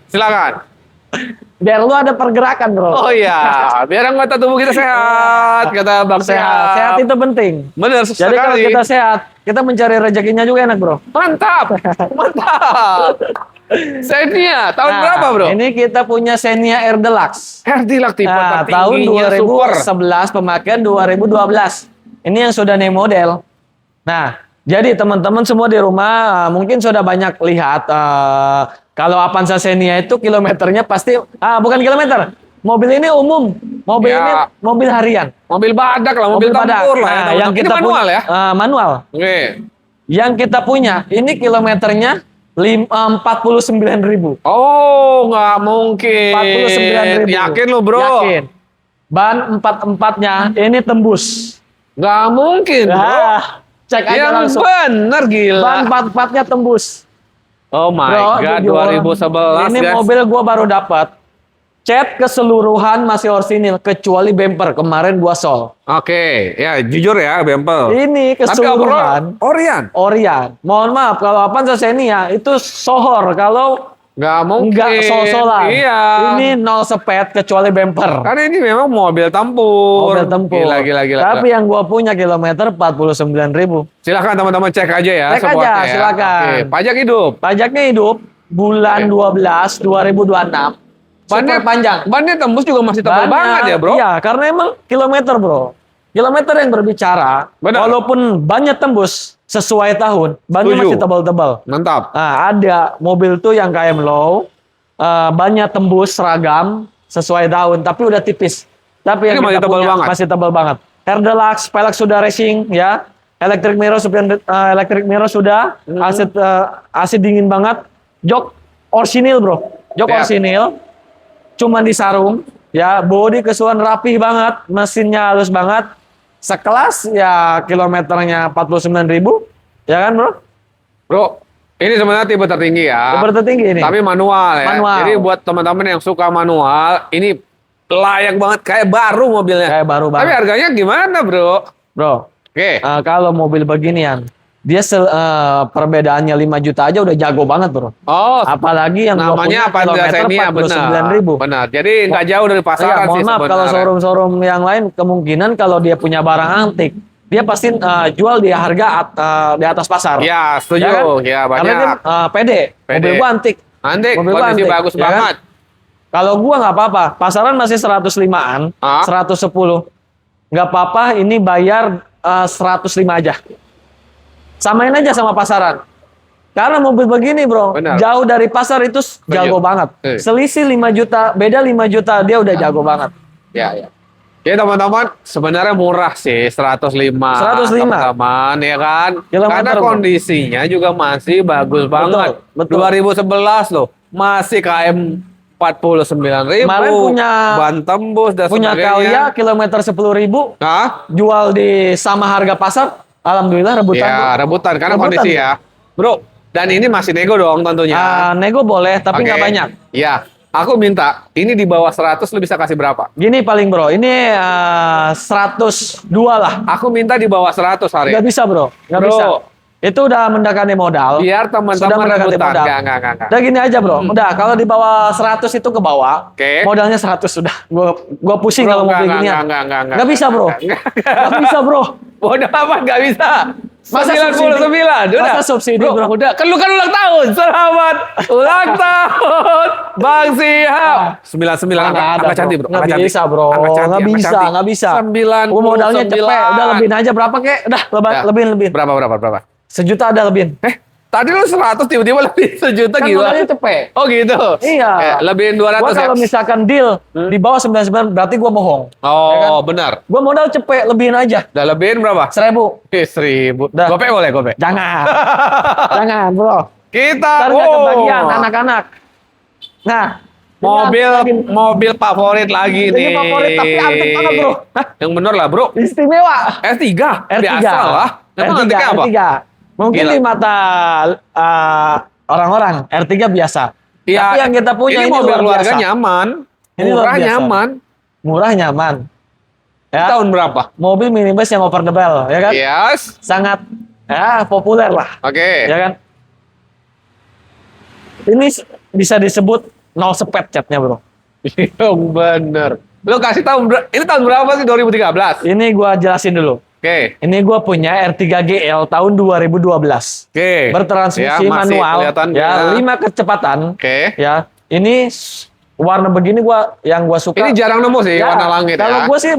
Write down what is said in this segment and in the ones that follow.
Silakan. Biar lu ada pergerakan, bro. Oh iya, biar anggota tubuh kita sehat, kata Bang Sehat. Sehat itu penting. Benar Jadi kalau sekali. kita sehat, kita mencari rezekinya juga enak, bro. Mantap, mantap. Xenia, tahun Nah, berapa, bro? ini kita punya Xenia Air Deluxe. Herdilac tipe Nah, tahun tertingginya super. 2011, pemakaian 2012. Ini yang sudah naik model. Nah, jadi teman-teman semua di rumah mungkin sudah banyak lihat kalau Avanza Xenia itu kilometernya pasti bukan kilometer. Mobil ini umum. Mobil Ya. ini mobil harian. Mobil badak lah, mobil badak. tempur lah. Nah, Ya, yang ini kita manual punya, ya? manual. Oke. Yang kita punya ini kilometernya 49.000. Oh, nggak mungkin. 49.000. Yakin lo, bro? Yakin. Ban 4-4-nya ini tembus. Nggak mungkin, bro. Nah, cek aja Yang langsung. bener, gila. Ban 4-4-nya tembus. Oh my Bro, God, jujur, 2011, ini guys. mobil gua baru dapat. Cat keseluruhan masih orsinil kecuali bumper kemarin gua sol. Oke, ya jujur ya, Bempel. Ini Tapi keseluruhan overall, Orion. Orion. Mohon maaf kalau Avanza Xenia itu sohor, kalau Nggak mungkin. enggak sol-solan. Iya. Ini nol sepet kecuali bumper. Karena ini memang mobil tempur. Mobil tempur. Gila. Tapi yang gua punya kilometer 49.000. Silakan teman-teman cek aja ya. Cek aja, supportnya ya. silakan. Oke, pajak hidup. Pajaknya hidup bulan 12 2026. Super panjang. Bannya tembus juga masih tebal Banyak. banget ya, bro. Iya, karena emang kilometer, bro. Kilometer yang berbicara. Benar. Walaupun bannya tembus sesuai tahun, bannya Setuju. masih tebal-tebal. Mantap. Nah, ada mobil tuh yang KM low, bannya tembus seragam sesuai tahun, tapi udah tipis. Tapi yang Ini masih kita tebal punya banget. masih tebal banget. Air Deluxe, pelek sudah racing, ya. Electric mirror sudah, AC dingin banget. Jok orsinil, bro. Jok Siap. orsinil. Cuman di sarung, ya, bodi kesuan rapih banget, mesinnya halus banget, sekelas ya kilometernya 49.000, ya kan, bro? Bro, ini sebenarnya tipe tertinggi ya. Tipe tertinggi ini. Tapi manual ya. Manual. Jadi buat teman-teman yang suka manual, ini layak banget, kayak baru mobilnya. Kayak baru Tapi banget, harganya gimana, bro? bro. Oke. Kalau mobil beginian, dia perbedaannya 5 juta aja udah jago banget, bro. Oh, Apalagi yang gua namanya punya Avanza kilometer Xenia, benar. 49.000. Benar. Jadi nggak jauh dari Iya, pasaran sih mohon maaf kalau sebenarnya. showroom-showroom yang lain kemungkinan kalau dia punya barang antik, dia pasti jual di harga di atas pasar. Ya, setuju. Ya kan? Ya, Karena banyak. dia pede. Pede. Mobil gua antik. Antik, Mobil gua kondisi antik, bagus ya kan? banget. Kalau gua nggak apa-apa, pasaran masih 105-an, 110. Nggak apa-apa, ini bayar 105 aja. Samain aja sama pasaran. Karena mobil begini, bro, Benar. jauh dari pasar itu jago banget. Selisih 5 juta, beda 5 juta, dia udah jago banget. Ya. Ya teman-teman, sebenarnya murah sih 105. 105. Teman-teman, ya kan? Kilometer, Karena bro. kondisinya juga masih bagus banget. betul. 2011 loh, masih KM 49.000. Kemarin punya ban tembus dan punya sebagainya. Kalia kilometer 10.000, Hah? jual di sama harga pasar, alhamdulillah rebutan. Ya, bro. rebutan karena Rebutan, kondisi ya. Bro, dan ini masih nego dong tentunya. Nego boleh, tapi nggak Oke. banyak. Ya, aku minta ini di bawah 100 lu bisa kasih berapa? Gini paling, bro, ini 102 lah. Aku minta di bawah 100 hari. Nggak bisa, bro. Nggak Bro. bisa. Itu udah mendekati modal. Biar Sudah teman-teman mendekati rebutan. modal. Enggak. Udah gini aja, bro. Udah, kalau di bawah 100 itu ke bawah, Oke. modalnya 100 sudah. Gua pusing Bro, kalau mau kayak enggak, ginian. enggak. Nggak bisa, bro. Enggak. Nggak bisa, bro. Bodoh amat nggak bisa. Masa 99. Udah. Masa subsidi, bro? Udah. Kan lu kan ulang tahun. Selamat ulang tahun Bang Sihab. 99 angka cantik, bro. Nggak Angka cantik. bisa, bro. Angka cantik, Nggak angka bisa, cantik. nggak bisa. 99. Gua modalnya cepet. Udah lebihin aja berapa, kek? Udah, Ya. lebihin. Berapa? Sejuta ada lebihin. Tadi lu 100 tiba-tiba lebih sejuta Kan gila. modalnya cepet. Oh gitu. Iya. Lebihin 200 Gua kalau ya. misalkan deal di bawah 99 berarti gua bohong. Oh, ya kan? benar. Gua modal cepet, lebihin aja. Udah lebihin berapa? 1.000. 1.000. Dah. Gope boleh, gope. Jangan. Jangan, bro. Kita Ntar nggak kebagian anak-anak. Nah, mobil favorit lagi nih. ini favorit tapi antik banget, bro. Hah? Yang bener lah, bro. Istimewa. R3. R3. Biasa lah. Emang R3, antiknya apa? R3. Mungkin Gila. di mata orang-orang R3 biasa. Iya. Tapi yang kita punya ini ini mobil luar keluarga biasa. nyaman. Ini luar Murah biasa. nyaman. Murah nyaman. Ya. Tahun berapa? Mobil minibus yang over the bell, ya kan? Yes. Sangat populer lah, Oke. ya kan? Ini bisa disebut nol spek catnya bro. Yang bener. Lo kasih tahu ini tahun berapa sih 2013? Ini gua jelasin dulu. Oke. Ini gua punya R3 GL tahun 2012. Oke. Bertransmisi Ya, masih manual. kelihatan Ya, ya. 5 kecepatan. Oke. Ya, ini warna begini yang gua suka. Ini jarang nemu sih Ya, warna langit kalau ya. gua sih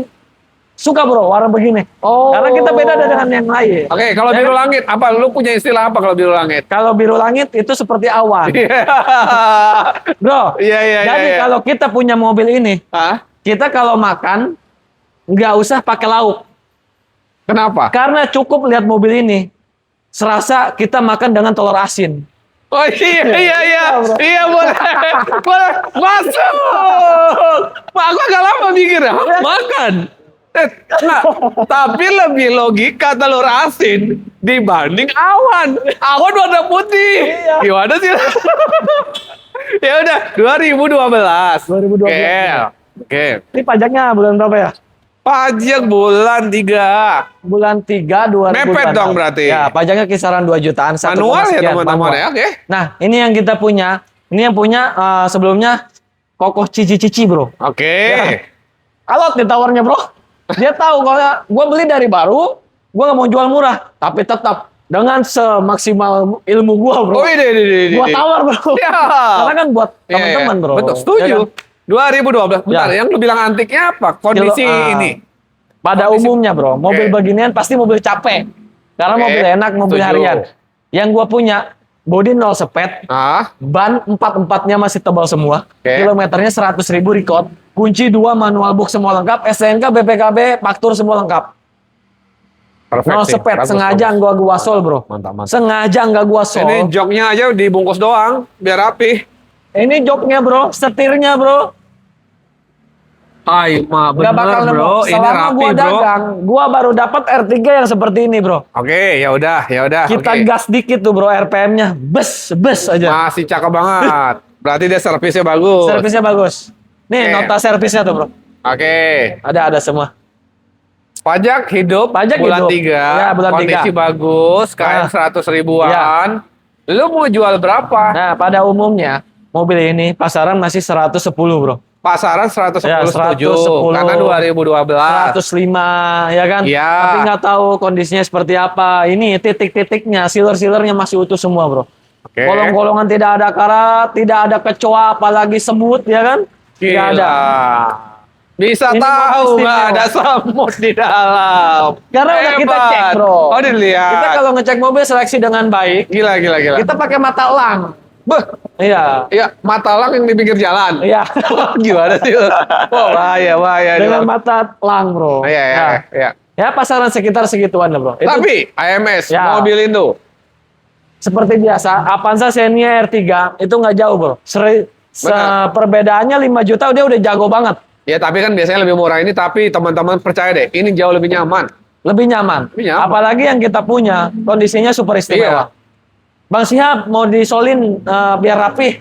suka bro warna begini. Oh. Karena kita beda dengan yang lain. Oke, kalau Ya biru kan? langit apa? Lu punya istilah apa kalau biru langit? Kalau biru langit itu seperti awan. Iya. Bro, Iya. jadi kalau kita punya mobil ini, Hah? kita kalau makan nggak usah pakai lauk. Kenapa? Karena cukup lihat mobil ini, serasa kita makan dengan telur asin. Oh iya, bro. iya boleh, boleh masuk. Pak, aku agak lama mikir ya, makan. Nah, tapi lebih logika telur asin dibanding awan. Awan warna putih. Iya. Gimana sih? Ya udah, 2012. 2012. Oke. Ini pajaknya bulan berapa ya? Pajak bulan 3. Bulan 3 2000. Mepet dong berarti. Ya, pajaknya kisaran 2 jutaan. 1, Manual ya sekian, teman-teman manual. ya, oke. Nah, ini yang kita punya. Ini yang punya sebelumnya Kokoh Cici bro. Oke. Ya. Alot ditawarnya bro. Dia tahu kalau gue beli dari baru, gue nggak mau jual murah, tapi tetap dengan semaksimal ilmu gue bro. Oh ini. Gue tawar bro. Ya. Karena kan buat Iya, teman-teman bro. Betul, setuju. Ya kan? 2012. Bentar, Ya. yang lu bilang antiknya apa? Kondisi ini. Pada Kondisi- umumnya bro, mobil Oke. beginian pasti mobil capek. Karena Oke, mobil enak, mobil setuju. harian. Yang gue punya, bodi 0 spek, Ah, ban 4-4-nya masih tebal semua, Oke. kilometernya 100.000 record, kunci 2, manual box semua lengkap, STNK, BPKB, faktur semua lengkap. perfect 0 sih. spek, Bagus, sengaja bagus. nggak gua sol bro. Mantap, mantap. Sengaja nggak gua sol. Ini joknya aja dibungkus doang, biar rapi. Ini joknya bro, setirnya bro. Hai, ma Nggak bakal nemu. Ini Selama rapi, gua bro. dagang, gua baru dapat R3 yang seperti ini bro. Oke, ya udah. Kita oke. gas dikit tuh bro, RPM-nya bes aja. Masih cakep banget. Berarti dia servisnya bagus. Servisnya bagus. Nih Oke. nota servisnya tuh bro. Oke. Ada semua. Pajak hidup Pajak bulan hidup. 3. Ya, bulan Kondisi 3. bagus, KM Ah. 100 ribuan. Lu mau jual berapa? Nah pada umumnya mobil ini pasaran masih 110 bro. Pasaran 110 Ya, setuju. 110. Karena 2012. 105 ya kan? Iya. Tapi nggak tahu kondisinya seperti apa. Ini titik-titiknya, sealer-sealernya masih utuh semua bro. Oke. Kolong-kolongan tidak ada karat, tidak ada kecoa, apalagi semut ya kan? Tidak Gila. ada. Bisa Ini tahu mobil nggak istimewa. ada semut di dalam. Karena udah kita Hebat. cek bro. Oh dilihat. Kita kalau ngecek mobil seleksi dengan baik, Gila. kita pakai mata elang. Beh, Iya. ya mata lang yang di pinggir jalan. Iya. Gimana sih? Oh bahaya. Dengan mata elang bro. Iya. Nah, ya pasaran sekitar segituan lah bro. Itu Tapi AMS Ya. mobil Indo. seperti biasa, Avanza Xenia R3 itu nggak jauh bro. Benar. Perbedaannya 5 juta dia udah jago banget. Ya tapi kan biasanya lebih murah ini, tapi teman-teman percaya deh, ini jauh lebih nyaman. Lebih nyaman. Lebih nyaman. Apalagi yang kita punya, kondisinya super istimewa. Iya. Bang Sihab mau disolin biar rapi,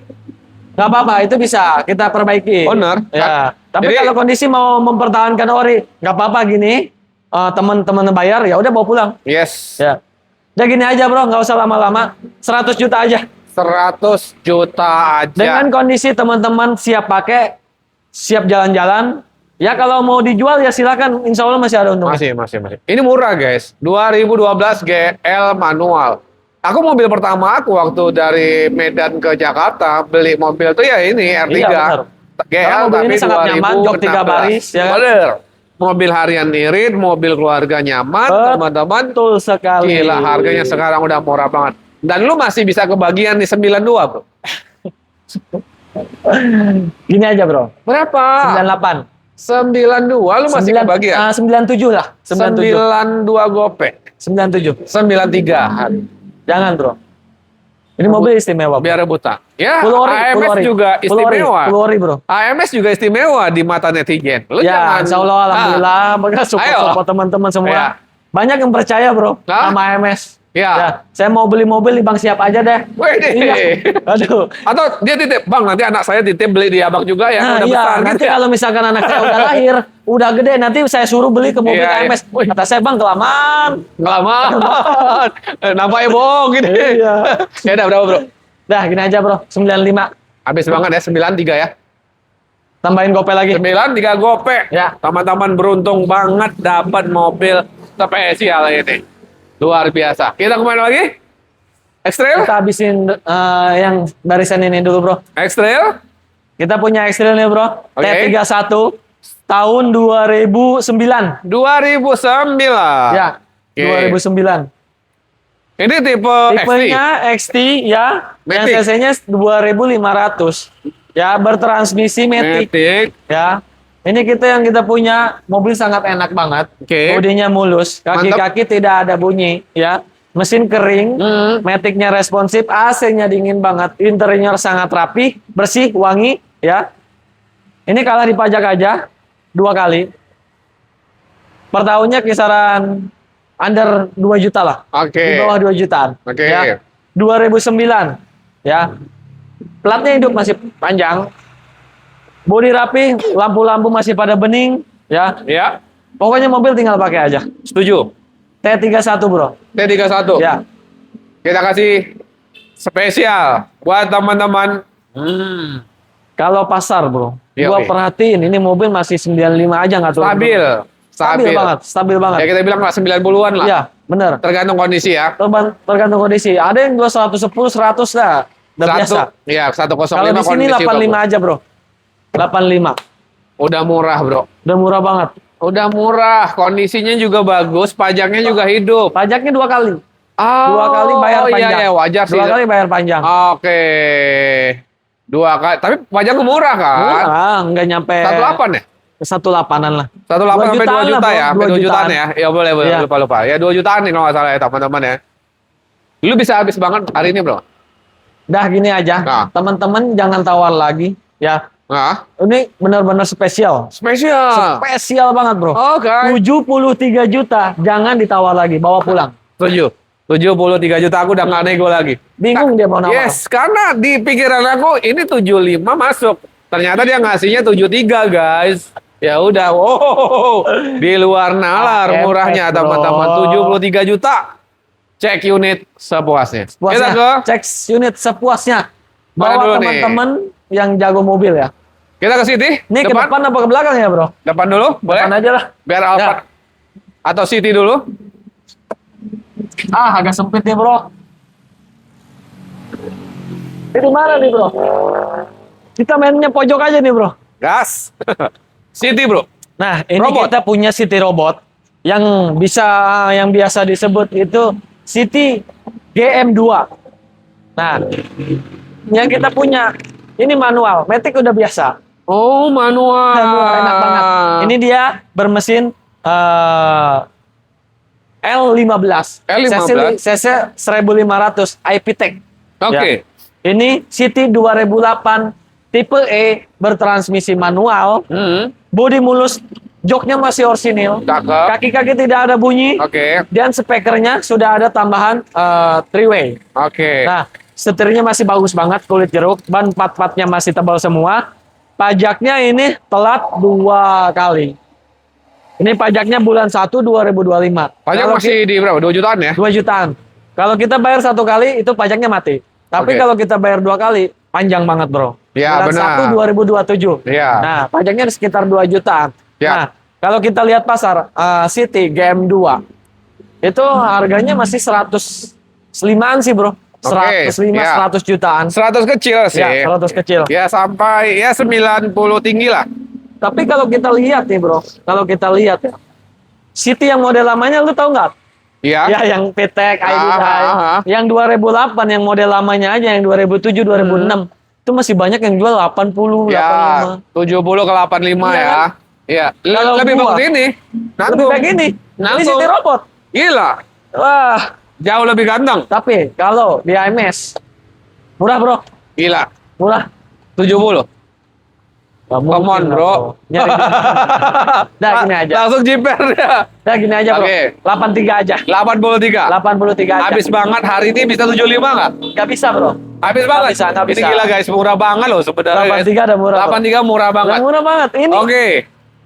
nggak apa-apa, itu bisa kita perbaiki. Benar. Ya. Tapi Jadi- kalau kondisi mau mempertahankan ori, nggak apa-apa gini. Teman-teman bayar, ya udah bawa pulang. Yes. Ya. Udah gini aja bro, nggak usah lama-lama. 100 juta aja. 100 juta aja. Dengan kondisi teman-teman siap pakai, siap jalan-jalan. Ya kalau mau dijual ya silakan, insya Allah masih ada untung. Masih. Ini murah guys, 2012 GL manual. Aku mobil pertama aku waktu dari Medan ke Jakarta beli mobil tuh ya ini R3. Iya, benar. GL Karena mobil tapi ini sangat nyaman, jok 3 baris, ya kan? Bener. Mobil harian irit, mobil keluarga nyaman, teman-teman. Betul sekali. Gila, harganya sekarang udah murah banget. Dan lu masih bisa kebagian di 92, bro. Gini aja bro, Berapa? 98. 92, lu masih kebagian? 97 lah. 97. 92 gopek. 97. 93. Jangan bro. Ini mobil istimewa. Bro. Biar rebutan. Ya, Full ori, AMS full ori. juga Full ori, istimewa. full ori, bro. AMS juga istimewa di mata netizen. Lu Ya, jangan. insya Allah, alhamdulillah. Mereka support teman-teman semua. Ya. Banyak yang percaya bro Hah? sama AMS. Ya. Saya mau beli mobil di Bang Siap aja deh. Wede. Iya. Aduh. Atau dia titip, Bang, nanti anak saya titip beli di abang juga ya, Nah, udah iya, besar nanti gitu ya. kalau misalkan anak saya udah lahir, udah gede, nanti saya suruh beli ke mobil Iya, iya. AMS. Kata saya, Bang, kelamaan. Kelamaan. Nampaknya bohong gini. Iya. Ya udah berapa, Bro? Dah, gini aja bro, 95. Habis banget ya 93 ya. Tambahin gopay lagi. 93 gope. Ya. Teman-teman beruntung banget dapat mobil spesial ini. Luar biasa. Kita kemana lagi? X-Trail? Kita habisin yang barisan ini dulu, bro. X-Trail? Kita punya X-Trail nih, bro. Oke. T31 tahun 2009. 2009. Ya, Oke. 2009. Ini tipe Tipenya XT ya, yang Matic. cc-nya 2500. Ya, bertransmisi Matic. Matic. Ya. Ini yang kita punya mobil sangat enak banget. Oke. Bodinya mulus, kaki-kaki tidak ada bunyi, ya. Mesin kering, Matic-nya responsif, AC-nya dingin banget, interior sangat rapi, bersih, wangi, ya. Ini kalah di pajak aja 2 kali. Per tahunnya kisaran under 2 juta lah. Oke. Di bawah 2 jutaan. Oke. Ya. 2009. Ya. Platnya hidup masih panjang. Bodi rapi, lampu-lampu masih pada bening, ya. Ya. Pokoknya mobil tinggal pakai aja. Setuju. T31, bro. T31. Ya. Kita kasih spesial buat teman-teman. Kalau pasar, bro. Iya, Gua oke. perhatiin ini mobil masih 95 aja nggak turun. Stabil. Stabil banget, stabil banget. Ya kita bilang lah 90-an lah. Iya, bener. Tergantung kondisi ya. Tergantung kondisi. Ada yang jual 110, 100 lah. Udah biasa. Iya, 105 Kalau di sini kondisi 85 aja, bro. 85. Udah murah, bro. Udah murah banget. Udah murah, kondisinya juga bagus, pajaknya juga hidup. Pajaknya 2 kali. Oh, 2 kali bayar panjang. Iya, iya, wajar sih. 2 kali bayar panjang. Oke. 2 kali, tapi pajaknya murah kan? Murah, nggak nyampe 18 ya? 18-an lah. 18 sampai 2 jutaan juta lah, ya, bro. sampai 2 2 jutaan jutaan. ya. Ya boleh, Iya. lupa. Ya 2 jutaan nih kalau nggak salah ya teman-teman ya. Lu bisa habis banget hari ini, bro. Dah gini aja, Nah. teman-teman jangan tawar lagi, ya. Nah, Ini benar-benar spesial. spesial. Spesial banget, bro. Oke. 73 juta, jangan ditawar lagi, bawa pulang. 73 juta aku udah nggak nego lagi. Bingung dia mau nawar. Yes, karena di pikiran aku ini 75 masuk. Ternyata dia ngasihnya 73, guys. Ya udah, wow, di luar nalar AMF, murahnya bro. teman-teman. 73 juta. Cek unit sepuasnya. Kita Puasnya, ke cek unit sepuasnya. Mana Bawa dulu nih? teman-teman yang jago mobil ya. kita ke City. Ini ke depan apa ke belakang ya, bro? Depan dulu, boleh? Depan aja lah. Biar Alphard atau City dulu. Ah, agak sempit nih, bro. Ini di mana nih, bro? Kita mainnya pojok aja nih, bro. Gas. City, bro. Nah, ini Robot. kita punya City Robot yang biasa disebut itu City GM2. Nah, yang kita punya ini manual, Matic udah biasa. Oh, manual. Manual, enak banget. Ini dia bermesin L15. L15. CC 1500 IP-Tech. Oke. Ya. Ini City 2008 tipe E bertransmisi manual, bodi mulus, joknya masih orsinil, Cakep. kaki-kaki tidak ada bunyi, Oke. dan spekernya sudah ada tambahan 3-way. Oke. Nah, setirnya masih bagus banget, kulit jeruk, ban pat-patnya masih tebal semua. Pajaknya ini telat 2 kali. Ini pajaknya bulan 1 2025. Pajak Kalau masih di berapa? 2 jutaan ya? 2 jutaan. Kalau kita bayar 1 kali itu pajaknya mati. Tapi Oke. kalau kita bayar 2 kali, panjang banget, bro. Ya, bulan benar. 1 2027. Iya. Nah, pajaknya sekitar 2 jutaan. Ya. Nah, kalau kita lihat pasar City GM2 itu harganya masih 105-an sih, bro. Oke, 105 ya. 100 jutaan. 100 kecil sih. Ya, 100 kecil. Ya sampai ya 90 tinggi lah. Tapi kalau kita lihat nih, bro, kalau kita lihat ya, City yang model lamanya lu tahu nggak? Iya. Ya, yang VTEC, ID, Ah. yang 2008, yang model lamanya aja, yang 2007, 2006, itu masih banyak yang jual 80, Ya, 85. 70 ke 85 Iya ya. kan? Iya. Kalau Lebih gua, bagus ini. Lebih Nanggung. baik ini. Ini Nanggung. City Robot. Gila. Wah, Jauh lebih ganteng. tapi kalau di AMS, murah, bro. Gila. Murah. 70. Nggak Come on, mungkin lah, bro. Nyari Dah gini aja. Langsung jiper ya. Dah gini aja, bro. Oke. 83 aja. 83. 83 aja. Habis banget hari ini bisa 75 nggak? Nggak bisa, bro. Habis banget. nggak Ini bisa. gila guys, murah banget loh sebenarnya. guys. 83 udah murah, bro. 83 murah banget. Udah murah banget. Ini Oke.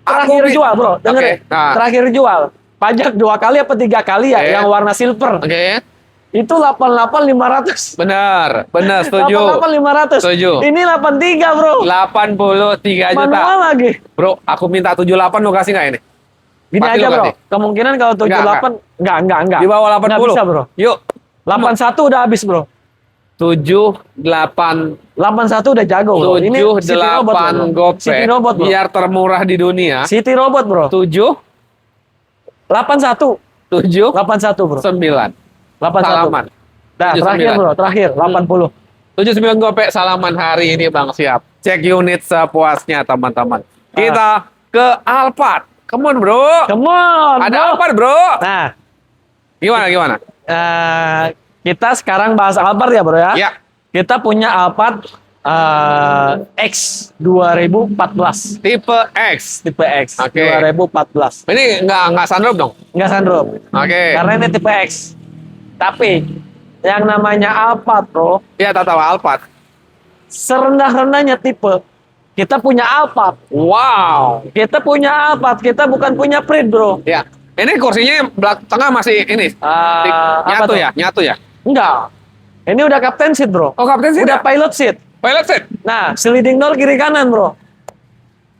terakhir Aku- jual, bro. Dengerin. Oke. Nah. Terakhir jual. Pajak 2 kali apa 3 kali ya Oke. yang warna silver. Oke. Itu 88.500. Benar, setuju. 88.500. Setuju. Ini 83, Bro. 83 juta. Manual lagi. Bro, aku minta 78 lo kasih nggak ini? Gini Pasti aja, lo Bro. kasih. Kemungkinan kalau 78 enggak. Di bawah 80. Nggak bisa, Bro. Yuk. 81 udah habis, Bro. 78 81 udah jago, Bro. Ini City Robot, 78 Bro. gopek City Robot, Bro. biar termurah di dunia. City Robot, Bro. 7 81. 81, Bro. 9 81. salaman. Nah, 79. terakhir, Bro. Terakhir 80. 79 gopek salaman hari ini Bang, siap. Cek unit sepuasnya teman-teman. Kita ke Alphard. Come on, Bro. Come on, Ada bro. Alphard, Bro. Nah, Gimana? kita sekarang bahas Alphard ya, Bro ya. Ya. Kita punya Alphard X 2014. Tipe X. Tipe X Oke. 2014. Ini nggak sunroof dong? Enggak sunroof. Oke. Karena ini tipe X. Tapi yang namanya Alphard, Bro, Ya, tahu Alphard. serendah-rendahnya tipe. Kita punya Alphard. Wow. Kita punya Alphard. Kita bukan punya Prit, Bro. Ya. Ini kursinya belakang tengah masih ini. Apa Nyatu tuh? ya, nyatu ya. Enggak. Ini udah captain seat, Bro. Oh, kapten sih. Udah pilot seat. Pilot seat. Nah, sliding door kiri kanan, Bro.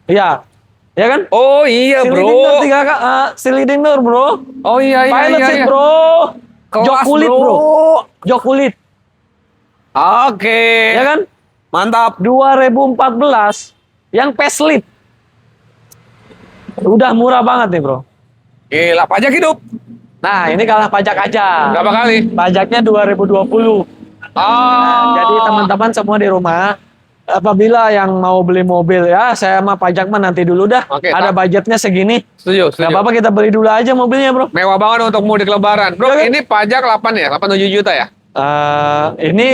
Iya. Ya kan? Oh iya, Sliding door Bro. sliding door, Bro. Oh iya. Pilot seat, iya. Bro. Kelas, Jok kulit, Bro. Jok kulit. Oke. Ya kan? Mantap. 2014 yang facelift. Udah murah banget nih, Bro. Gila, pajak hidup. Nah, ini kalah pajak aja. Berapa kali? Pajaknya 2020. Oh. Jadi teman-teman semua di rumah, apabila yang mau beli mobil ya, saya mah pajak mah nanti dulu dah. Oke, Ada budgetnya segini. Setuju, Gak apa-apa kita beli dulu aja mobilnya, Bro. Mewah banget untuk mudik lebaran. Bro, Ya kan? ini pajak 8 ya? 87 juta ya? Ini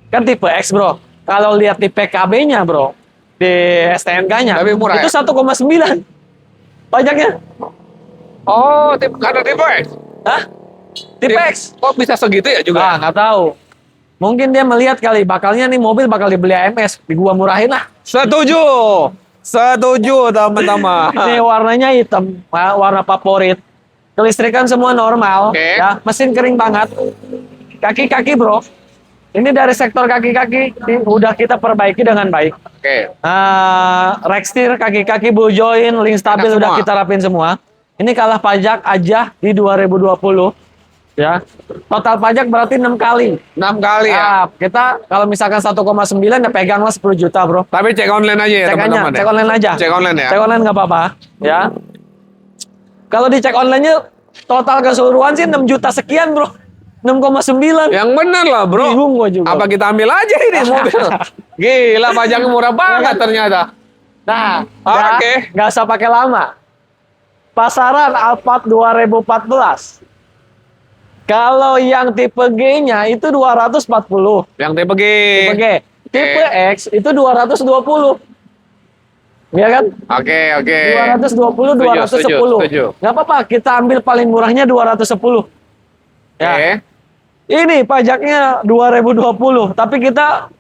kan tipe X, Bro. Kalau lihat di PKB-nya, Bro, di STNK-nya, Lebih murah itu ya? 1,9 pajaknya. Oh, karena tipe X? Hah? Tipe X? Kok bisa segitu ya juga? Nggak tahu. Mungkin dia melihat kali, bakalnya nih mobil bakal dibeli AMS, di gua murahin lah. Setuju. Setuju, teman-teman. Ini warnanya hitam, warna favorit. Kelistrikan semua normal, Oke. ya. Mesin kering banget. Kaki-kaki, Bro. Ini dari sektor kaki-kaki udah kita perbaiki dengan baik. Oke. Rack steer, kaki-kaki bull joint, link stabil Enak udah semua. kita rapin semua. Ini kalah pajak aja di 2020. Ya. Total pajak berarti 6 kali. 6 kali ya? Nah, kita kalau misalkan 1,9 ya peganglah 10 juta, Bro. Tapi cek online aja ya, Cek aja, teman-teman. cek online aja. Cek online ya? Cek online nggak apa-apa, ya. Kalau dicek online-nya total keseluruhan sih 6 juta sekian, Bro. 6,9. Yang bener lah, Bro. Bingung gua juga. Apa kita ambil aja ini mobil? Gila, pajaknya murah banget ternyata. Nah, Oke. nggak usah pakai lama. Pasaran Alphard 2014. Kalau yang tipe G-nya itu 240. Yang tipe G. Tipe G. Tipe X itu 220. Ya kan? Oke. 220, 210. Setuju. Nggak apa-apa, kita ambil paling murahnya 210. Ya. Oke. Ini pajaknya 2020, tapi kita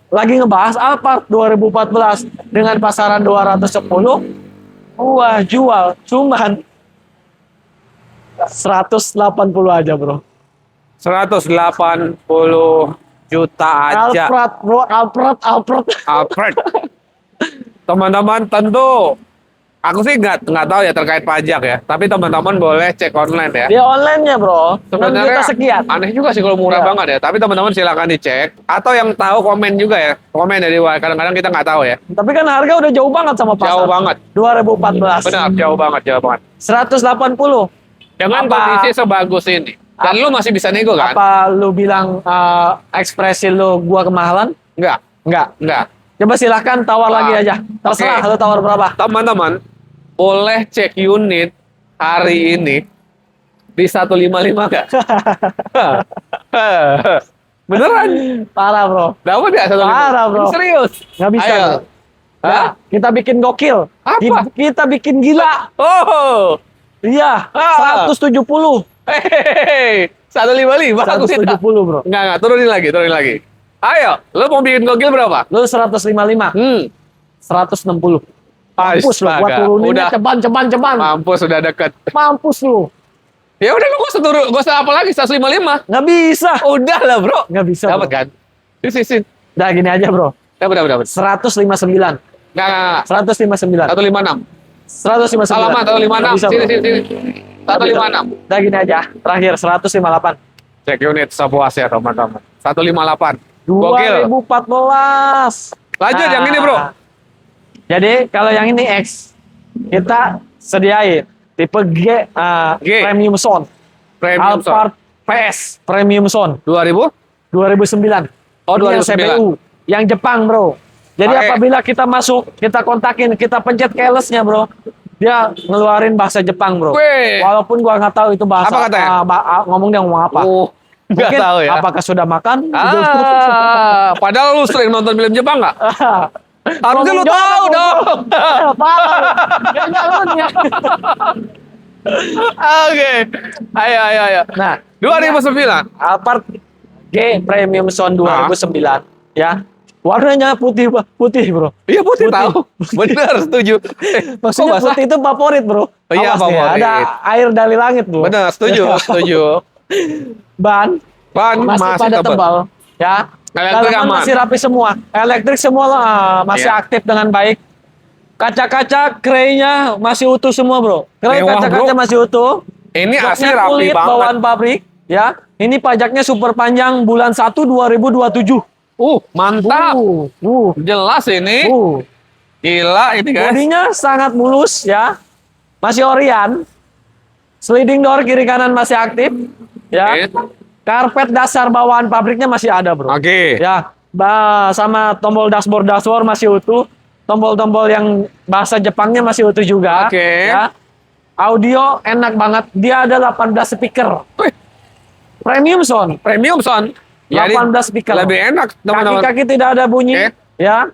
lagi ngebahas Alphard 2014 dengan pasaran 210. Wah, jual cuman 180 aja, Bro. 180 juta aja. Alphard, Bro, Alphard. Alfred. Teman-teman tentu aku sih nggak tahu ya terkait pajak ya. Tapi teman-teman boleh cek online ya. Dia online-nya, Bro. 6 juta Sebenarnya sekian. aneh juga sih kalau murah Iya. banget ya. Tapi teman-teman silakan dicek. Atau yang tahu komen juga ya. Komen dari bawah. Kadang-kadang kita nggak tahu ya. Tapi kan harga udah jauh banget sama pasar. Jauh banget. 2014. Benar, jauh banget. 180. Dengan Apa- kondisi sebagus ini. Dan lu masih bisa nego kan? Apa lu bilang ekspresi lu gua kemahalan? Enggak. Enggak. Coba silahkan tawar lagi aja. Terserah Oke. lu tawar berapa. Teman-teman boleh cek unit hari ini di 155 nggak? Beneran? Parah, Bro. Dapat ya 155? Parah, Bro. Serius? Nggak bisa. Ayo. Bro. Ya, Hah? kita bikin gokil. Apa? Kita bikin gila. Oh. Iya, Ah. 170. Hehehe. 155 aku sih. 170, Bro. Enggak, turunin lagi. Ayo, lu mau bikin gokil berapa? Lu 155. 160. Mampus lu, gua Astaga, turuninnya udah ceban. mampus udah deket. Mampus lu. Ya udah lu gak usah turun, gak usah apa lagi 155. Nggak bisa. Udah lah bro. Nggak bisa. Dapat Bro. kan? Sini. Udah gini aja bro. Dapat. 159. Enggak. 159. 156. 159. Alamat 156. Nggak bisa, Sini. bro. 156. Udah gini aja. Terakhir 158. Cek unit sepuasnya teman-teman. 158. Gokil. 2014. Lanjut yang ini bro. Jadi kalau yang ini X kita sediain tipe G, G. Premium Sound. Premium sound. Alphard PS Premium Sound 2000? 2009. Oh, Ini yang 2009. CPU, yang Jepang bro. Jadi Pakai. apabila kita masuk, kita kontakin, kita pencet keyless-nya bro, dia ngeluarin bahasa Jepang bro. Weh. Walaupun gua nggak tahu itu bahasa Apa katanya? ngomong dia ngomong apa. Oh, nggak Mungkin tahu ya. apakah sudah makan? Padahal lu sering nonton film Jepang nggak? Harusnya lu Ngomong tahu jorok, dong. Tahu. Kayaknya lu nih. Oke. Ayo. Nah, 2009. Alphard G Premium Sound 2009 ya. Warnanya putih bro. Iya putih tahu. Benar, setuju. Maksudnya kok basah? putih itu favorit bro. Iya, Awas nih, favorit. ada air dari langit bro. Benar, setuju. Ban masih pada tebal ya. Elektrik Dalaman aman. masih rapi semua. Elektrik semua masih Iya. aktif dengan baik. Kaca-kaca kraynya masih utuh semua bro. Kray Mewah, kaca-kaca bro. masih utuh. Ini asli Joknya rapi kulit banget. bawaan pabrik ya. Ini pajaknya super panjang bulan 1 2027. Mantap. Jelas ini. Gila ini guys. Bodinya sangat mulus ya. Masih Orion. Sliding door kiri kanan masih aktif ya. Oke. Karpet dasar bawaan pabriknya masih ada, bro. Oke. Ya, sama tombol dashboard masih utuh. Tombol-tombol yang bahasa Jepangnya masih utuh juga. Oke. Ya. Audio enak banget. Dia ada 18 speaker. Wih, Premium sound. premium sound. Jadi 18 speaker. lebih enak teman-teman. Kaki-kaki tidak ada bunyi. Oke. Ya.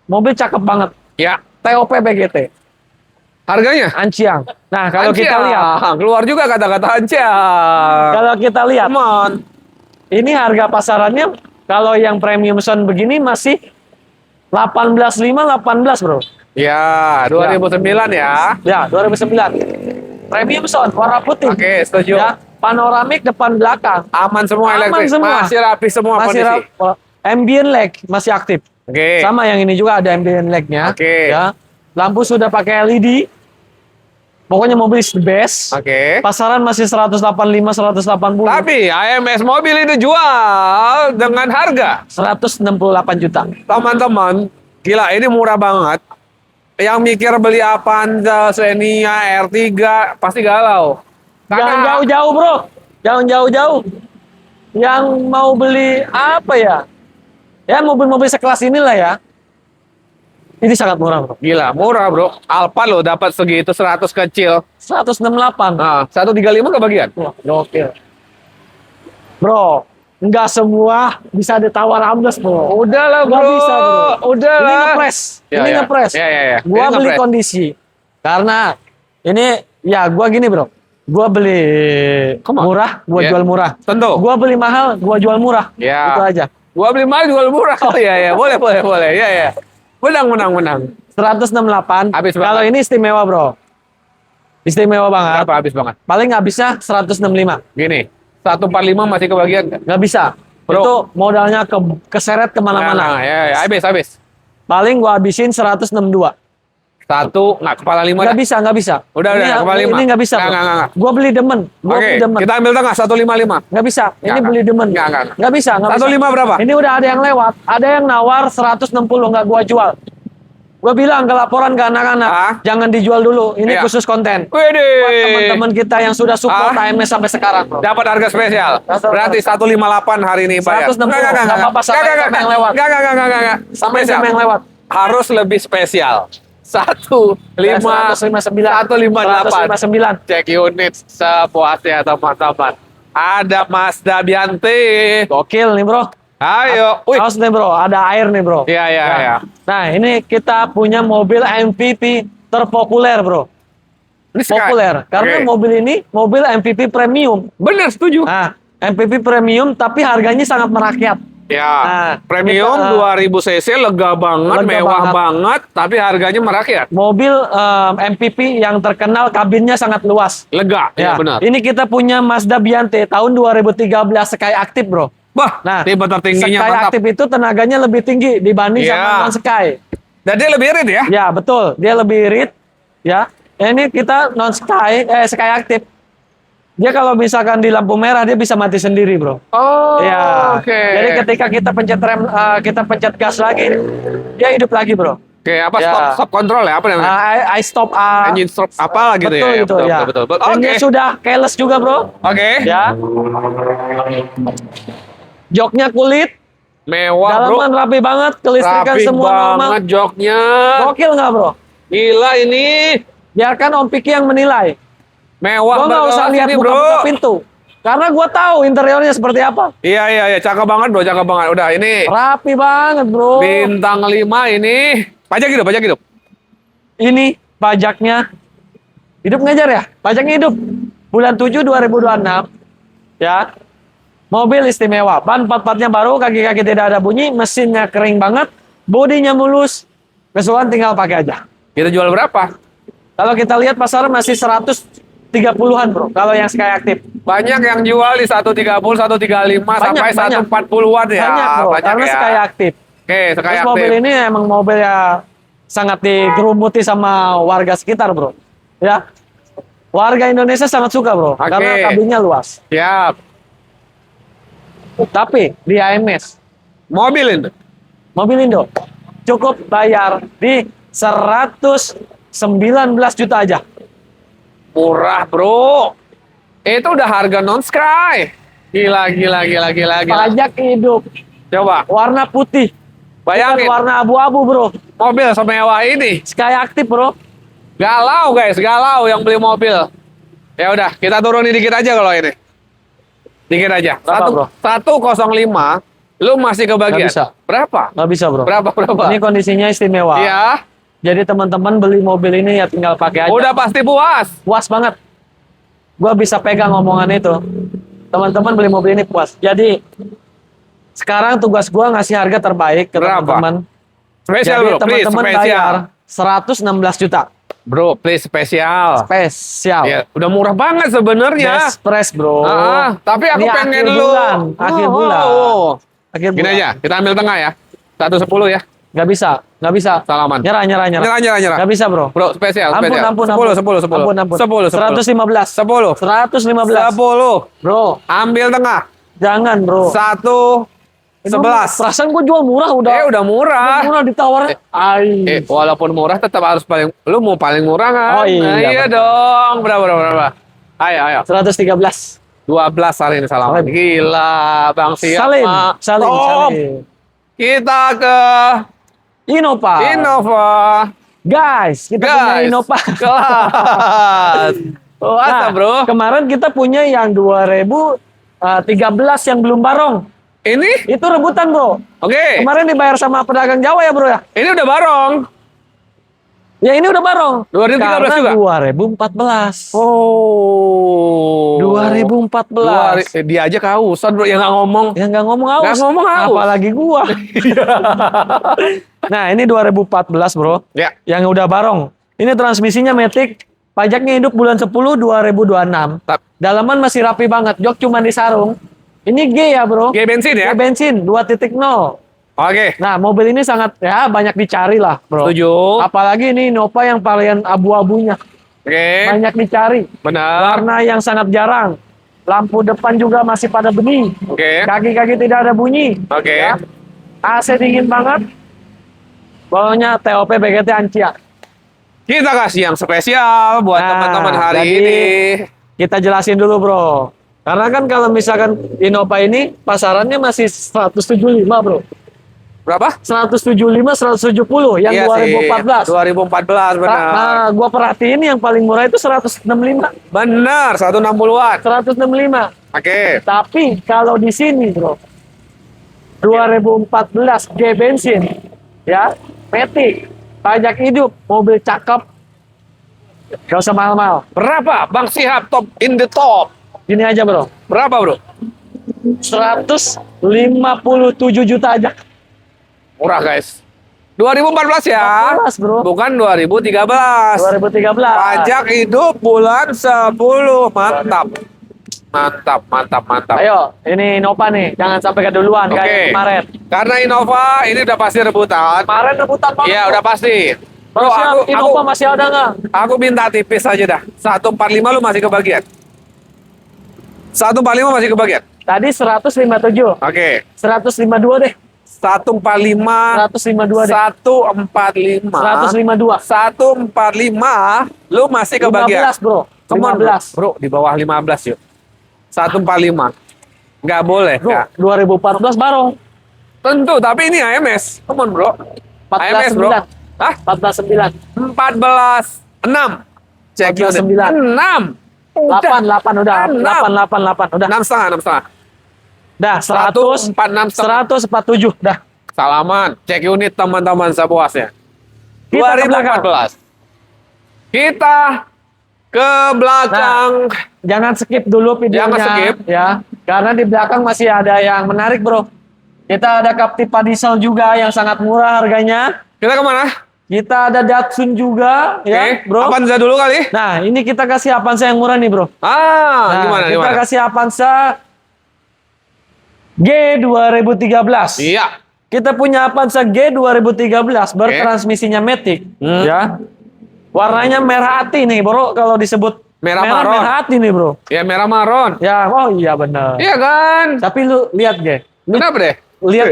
Mobil cakep banget. Ya. TOP BGT. Harganya? Anciang. Nah, kalau kita Anciang. lihat. Keluar juga kata-kata anciang. Kalau kita lihat. Come on. Ini harga pasarannya kalau yang premium sound begini masih 18.5 18 bro. Ya, 2009 ya. Ya 2009. Premium sound warna putih. Oke, setuju. Ya, panoramik depan belakang. Aman semua Aman elektrik. semua. Masih rapi semua Masih kondisi. ambient lag masih aktif. Oke. Sama yang ini juga ada ambient lag-nya. Oke. Ya. Lampu sudah pakai LED. Pokoknya mobil is the best. Oke. Pasaran masih 185 180. Tapi AMS mobil ini jual dengan harga 168 juta. teman-teman, gila ini murah banget. Yang mikir beli Avanza, Xenia, R3 pasti galau. Jangan jauh-jauh bro, jangan jauh-jauh. Yang mau beli apa ya? Ya mobil-mobil sekelas inilah ya. Ini sangat murah bro. Gila, murah bro. Alfa lo dapat segitu 100 kecil. 168. Nah, 135 kebagian. Wah, gokil. Bro, nggak semua bisa ditawar ambles bro. Udah lah bro. Nggak bisa bro. Udah Ini lah. ngepres. Ya, Ini ya. ngepres. Ya. Gua Ini beli ngepres. kondisi. Karena ini ya gua gini bro. Gua beli Come on. murah, gua Ya. jual murah. Tentu. Gua beli mahal, gua jual murah. Ya. Itu aja. Gua beli mahal jual murah. Oh iya. Boleh. Ya. Menang. 168. Habis banget. Kalau ini istimewa, Bro. Istimewa banget. Berapa habis banget? Paling habisnya 165. Gini, 145 masih kebagian nggak? Nggak bisa. Bro. Itu modalnya keseret kemana-mana. Nah, ya. Habis. Paling gua habisin 162. Satu, nggak kepala lima Nggak dah. bisa, nggak bisa. Udah, kepala lima. Ini nggak bisa, Bro. Nggak. Gua beli demen. Gua Oke, beli demen. kita ambil tengah 155. Nggak bisa. Ini Nggak. beli demen. Nggak. Nggak bisa. 105 berapa? Ini udah ada yang lewat. Ada yang nawar 160 nggak gua jual. Gua bilang ke laporan ke anak-anak, Ah? jangan dijual dulu. Ini Iya. khusus konten. Wede. Buat teman-teman kita yang sudah support Ah? AMS sampai sekarang, Bro. Dapat harga spesial. Berarti 158 hari ini bayar. 160. Nggak apa-apa, sampai yang lewat. Enggak. Sampai Spesial. yang lewat. Harus lebih spesial. 159 159. Cek unit sepuasnya teman-teman. Ada Mazda Bianti. Gokil nih, Bro. Ayo. Wih. Awas nih, Bro. Ada air nih, Bro. Iya. Nah, ini kita punya mobil MVP terpopuler, Bro. Ini Populer. Karena Oke. mobil ini mobil MVP premium. Bener, setuju. Nah, MVP premium tapi harganya sangat merakyat. Ya, Nah, premium kita, 2000 cc lega banget, lega mewah banget. banget, tapi harganya merakyat. Mobil MPV yang terkenal kabinnya sangat luas. Lega, ya, benar. Ini kita punya Mazda Biante tahun 2013 Sky Active, bro. Wah, Nah, tipe tertingginya Sky mantap. Active itu tenaganya lebih tinggi dibanding Iya. sama non Sky. Dan dia lebih irit ya? Ya, betul. Dia lebih irit, ya. Ini kita non Sky, Sky Active. Dia kalau misalkan di lampu merah dia bisa mati sendiri, bro. Oh, Ya. oke. Jadi ketika kita pencet rem, kita pencet gas lagi, dia hidup lagi, bro. Oke, apa Ya. stop control ya? Apa namanya? I stop. Engine stop apa gitu betul, ya? gitu, ya. Betul. Dan Oke. dia sudah keyless juga, bro. Oke. Ya. Joknya kulit, Mewah, bro. dalaman rapi banget, kelistrikan Rapi semua normal. banget joknya. Gokil nggak, bro? Gila ini. Biarkan Om Piki yang menilai. Mewah Gua nggak banget usah lihat ini, buka-buka pintu. Karena gua tahu interiornya seperti apa. Iya. Cakep banget, bro. Cakep banget. Udah, ini Rapi banget, bro. bintang 5 ini. Pajak hidup. Ini pajaknya hidup ngajar ya? Pajaknya hidup. Bulan 7 2026. Ya. Mobil istimewa. Ban 44-nya baru, kaki-kaki tidak ada bunyi, mesinnya kering banget, bodinya mulus. Kesukaan tinggal pakai aja. Kita jual berapa? Kalau kita lihat pasaran masih 130-an, bro. Kalau yang Sky Active. Banyak yang jual di 130, 135 sampai 140-an ya. Banyak, bro. Karena ya. Sky Active. Oke, Sky Terus Active. mobil ini emang mobil ya sangat digerumuti sama warga sekitar, bro. Ya. Warga Indonesia sangat suka, bro. Oke. Karena kabinnya luas. Siap. Tapi di AMS, Mobil ini. mobil Indo cukup bayar di 119 juta aja. Murah, bro. Itu udah harga non-sky. Gila. Pajak hidup, Coba, warna putih, bayangin. bukan warna abu-abu, bro. Mobil semewah ini. Sky Active, bro. Galau, guys. Galau yang beli mobil. Ya udah, kita turunin dikit aja kalau ini. Dikit aja. Berapa, bro? 105, lu masih kebagian. Nggak bisa. Berapa? Nggak bisa, bro. Berapa? Ini kondisinya istimewa. Iya. Jadi teman-teman beli mobil ini ya tinggal pakai aja. Udah pasti puas. Puas banget. Gua bisa pegang omongan itu. Teman-teman beli mobil ini puas. Jadi sekarang tugas gua ngasih harga terbaik ke Berapa? teman-teman. Spesial, Jadi bro. Please, teman-teman spesial. bayar 116 juta. Bro, please, spesial. Spesial. Ya, udah murah banget sebenarnya. Best price, bro. Tapi aku Ini pengen akhir lu. bulan, akhir bulan. Akhir Gini bulan. aja, kita ambil tengah ya. 110 ya. Nggak bisa. Salaman. Nyerah. Nyerah. Nggak bisa, bro. Bro, spesial. Ampun. 10. 115. 10. 115. 10. Bro, Ambil tengah. jangan, bro. 11. Perasaan gua jual murah udah. Udah murah. Murah ditawarin. Walaupun murah tetap harus lu mau paling murah kan? Oh, iya, Nah, iya dong. Berapa? Ayo. 113. 12 hari ini salaman. Salim. Gila, Bang Siap. Salim. Top. Kita ke Innova. Guys, kita punya Innova. Kelas. Nah, bro. kemarin kita punya yang 2013 yang belum barong. Ini? Itu rebutan, bro. Oke. Kemarin dibayar sama pedagang Jawa ya, bro ya? Ini udah barong. Ya ini udah barong. 2013 Karena juga? 2014. Oh. 2014. Dia aja kehausan, bro. Yang nggak ngomong. Ya nggak ngomong haus. Nggak ngomong haus. Apalagi gua. Nah, ini 2014, bro. Ya. Yang udah barong. Ini transmisinya Matic. Pajaknya hidup bulan 10 2026. Dalaman masih rapi banget. Jok cuma disarung. Ini G ya, bro. G bensin ya? G bensin 2.0. Oke. Nah, mobil ini sangat ya banyak dicari lah, bro. Setuju. Apalagi ini Innova yang varian abu-abunya. Oke. Banyak dicari. Benar. Warna yang sangat jarang. Lampu depan juga masih pada bening. Oke. Kaki-kaki tidak ada bunyi. Oke. Ya. AC dingin banget. Bawahnya TOP BGT Ancia. Kita kasih yang spesial buat Nah, teman-teman hari jadi ini. Kita jelasin dulu, bro. Karena kan kalau misalkan Innova ini pasarannya masih 175, bro. Berapa? 175, 170 yang Iya 2014. sih. 2014 benar. Nah, gua perhatiin yang paling murah itu 165. Benar, 160-an. 165. Oke. Tapi kalau di sini, bro, 2014 G bensin, ya, Matic, pajak hidup, mobil cakep, gak usah mahal-mahal. Berapa? Bang Sihab top in the top. Gini aja, bro, Berapa, bro? 157 juta aja. Murah guys. 2014 ya. 14, bro. Bukan 2013. 2013. Pajak hidup bulan 10. Mantap. Mantap, mantap, mantap. Ayo, ini Innova nih, jangan sampai keduluan Oke. kayak kemarin. Karena Innova ini udah pasti rebutan. Kemarin rebutan banget. Iya, udah pasti. Bro, Masih Innova masih ada nggak? aku minta tipis aja dah. 145 lu masih kebagian. 145 masih kebagian. Tadi 157. Oke. 152 deh. 145 152 deh. 145 152. 145 lu masih kebagian. 15, bro. Come on, 15. bro, di bawah 15 yuk. 145. Nggak boleh, Bro, ya. 2014 baru. Tentu, tapi ini AMS. Come on, bro. 14 AMS, bro. 9. Hah? 14 9. 14 6. Cek 14 unit. 9. 6. Udah. 8 udah. 6. 8 udah. 6 setengah, 6 setengah. Dah, 100 146 setengah. 147 dah. Salaman, cek unit teman-teman sepuasnya. Kita ke belakang. 2014. Kita ke belakang. Jangan skip dulu videonya. Jangan skip. Ya, karena di belakang masih ada yang menarik, bro. Kita ada Captiva diesel juga yang sangat murah harganya. Kita kemana? Kita ada Datsun juga, ya, bro. Avanza dulu kali. Nah, ini kita kasih Avanza yang murah nih, bro. Nah, Gimana? kita kasih Avanza G 2013. Iya. Kita punya Avanza G 2013 bertransmisinya Matic, ya. Warnanya merah hati nih, bro. Kalau disebut Merah maron. merah hati nih, bro. Ya merah maron. Ya, oh iya benar. Iya kan? Tapi lu lihat, Ge. Kenapa deh? Lihat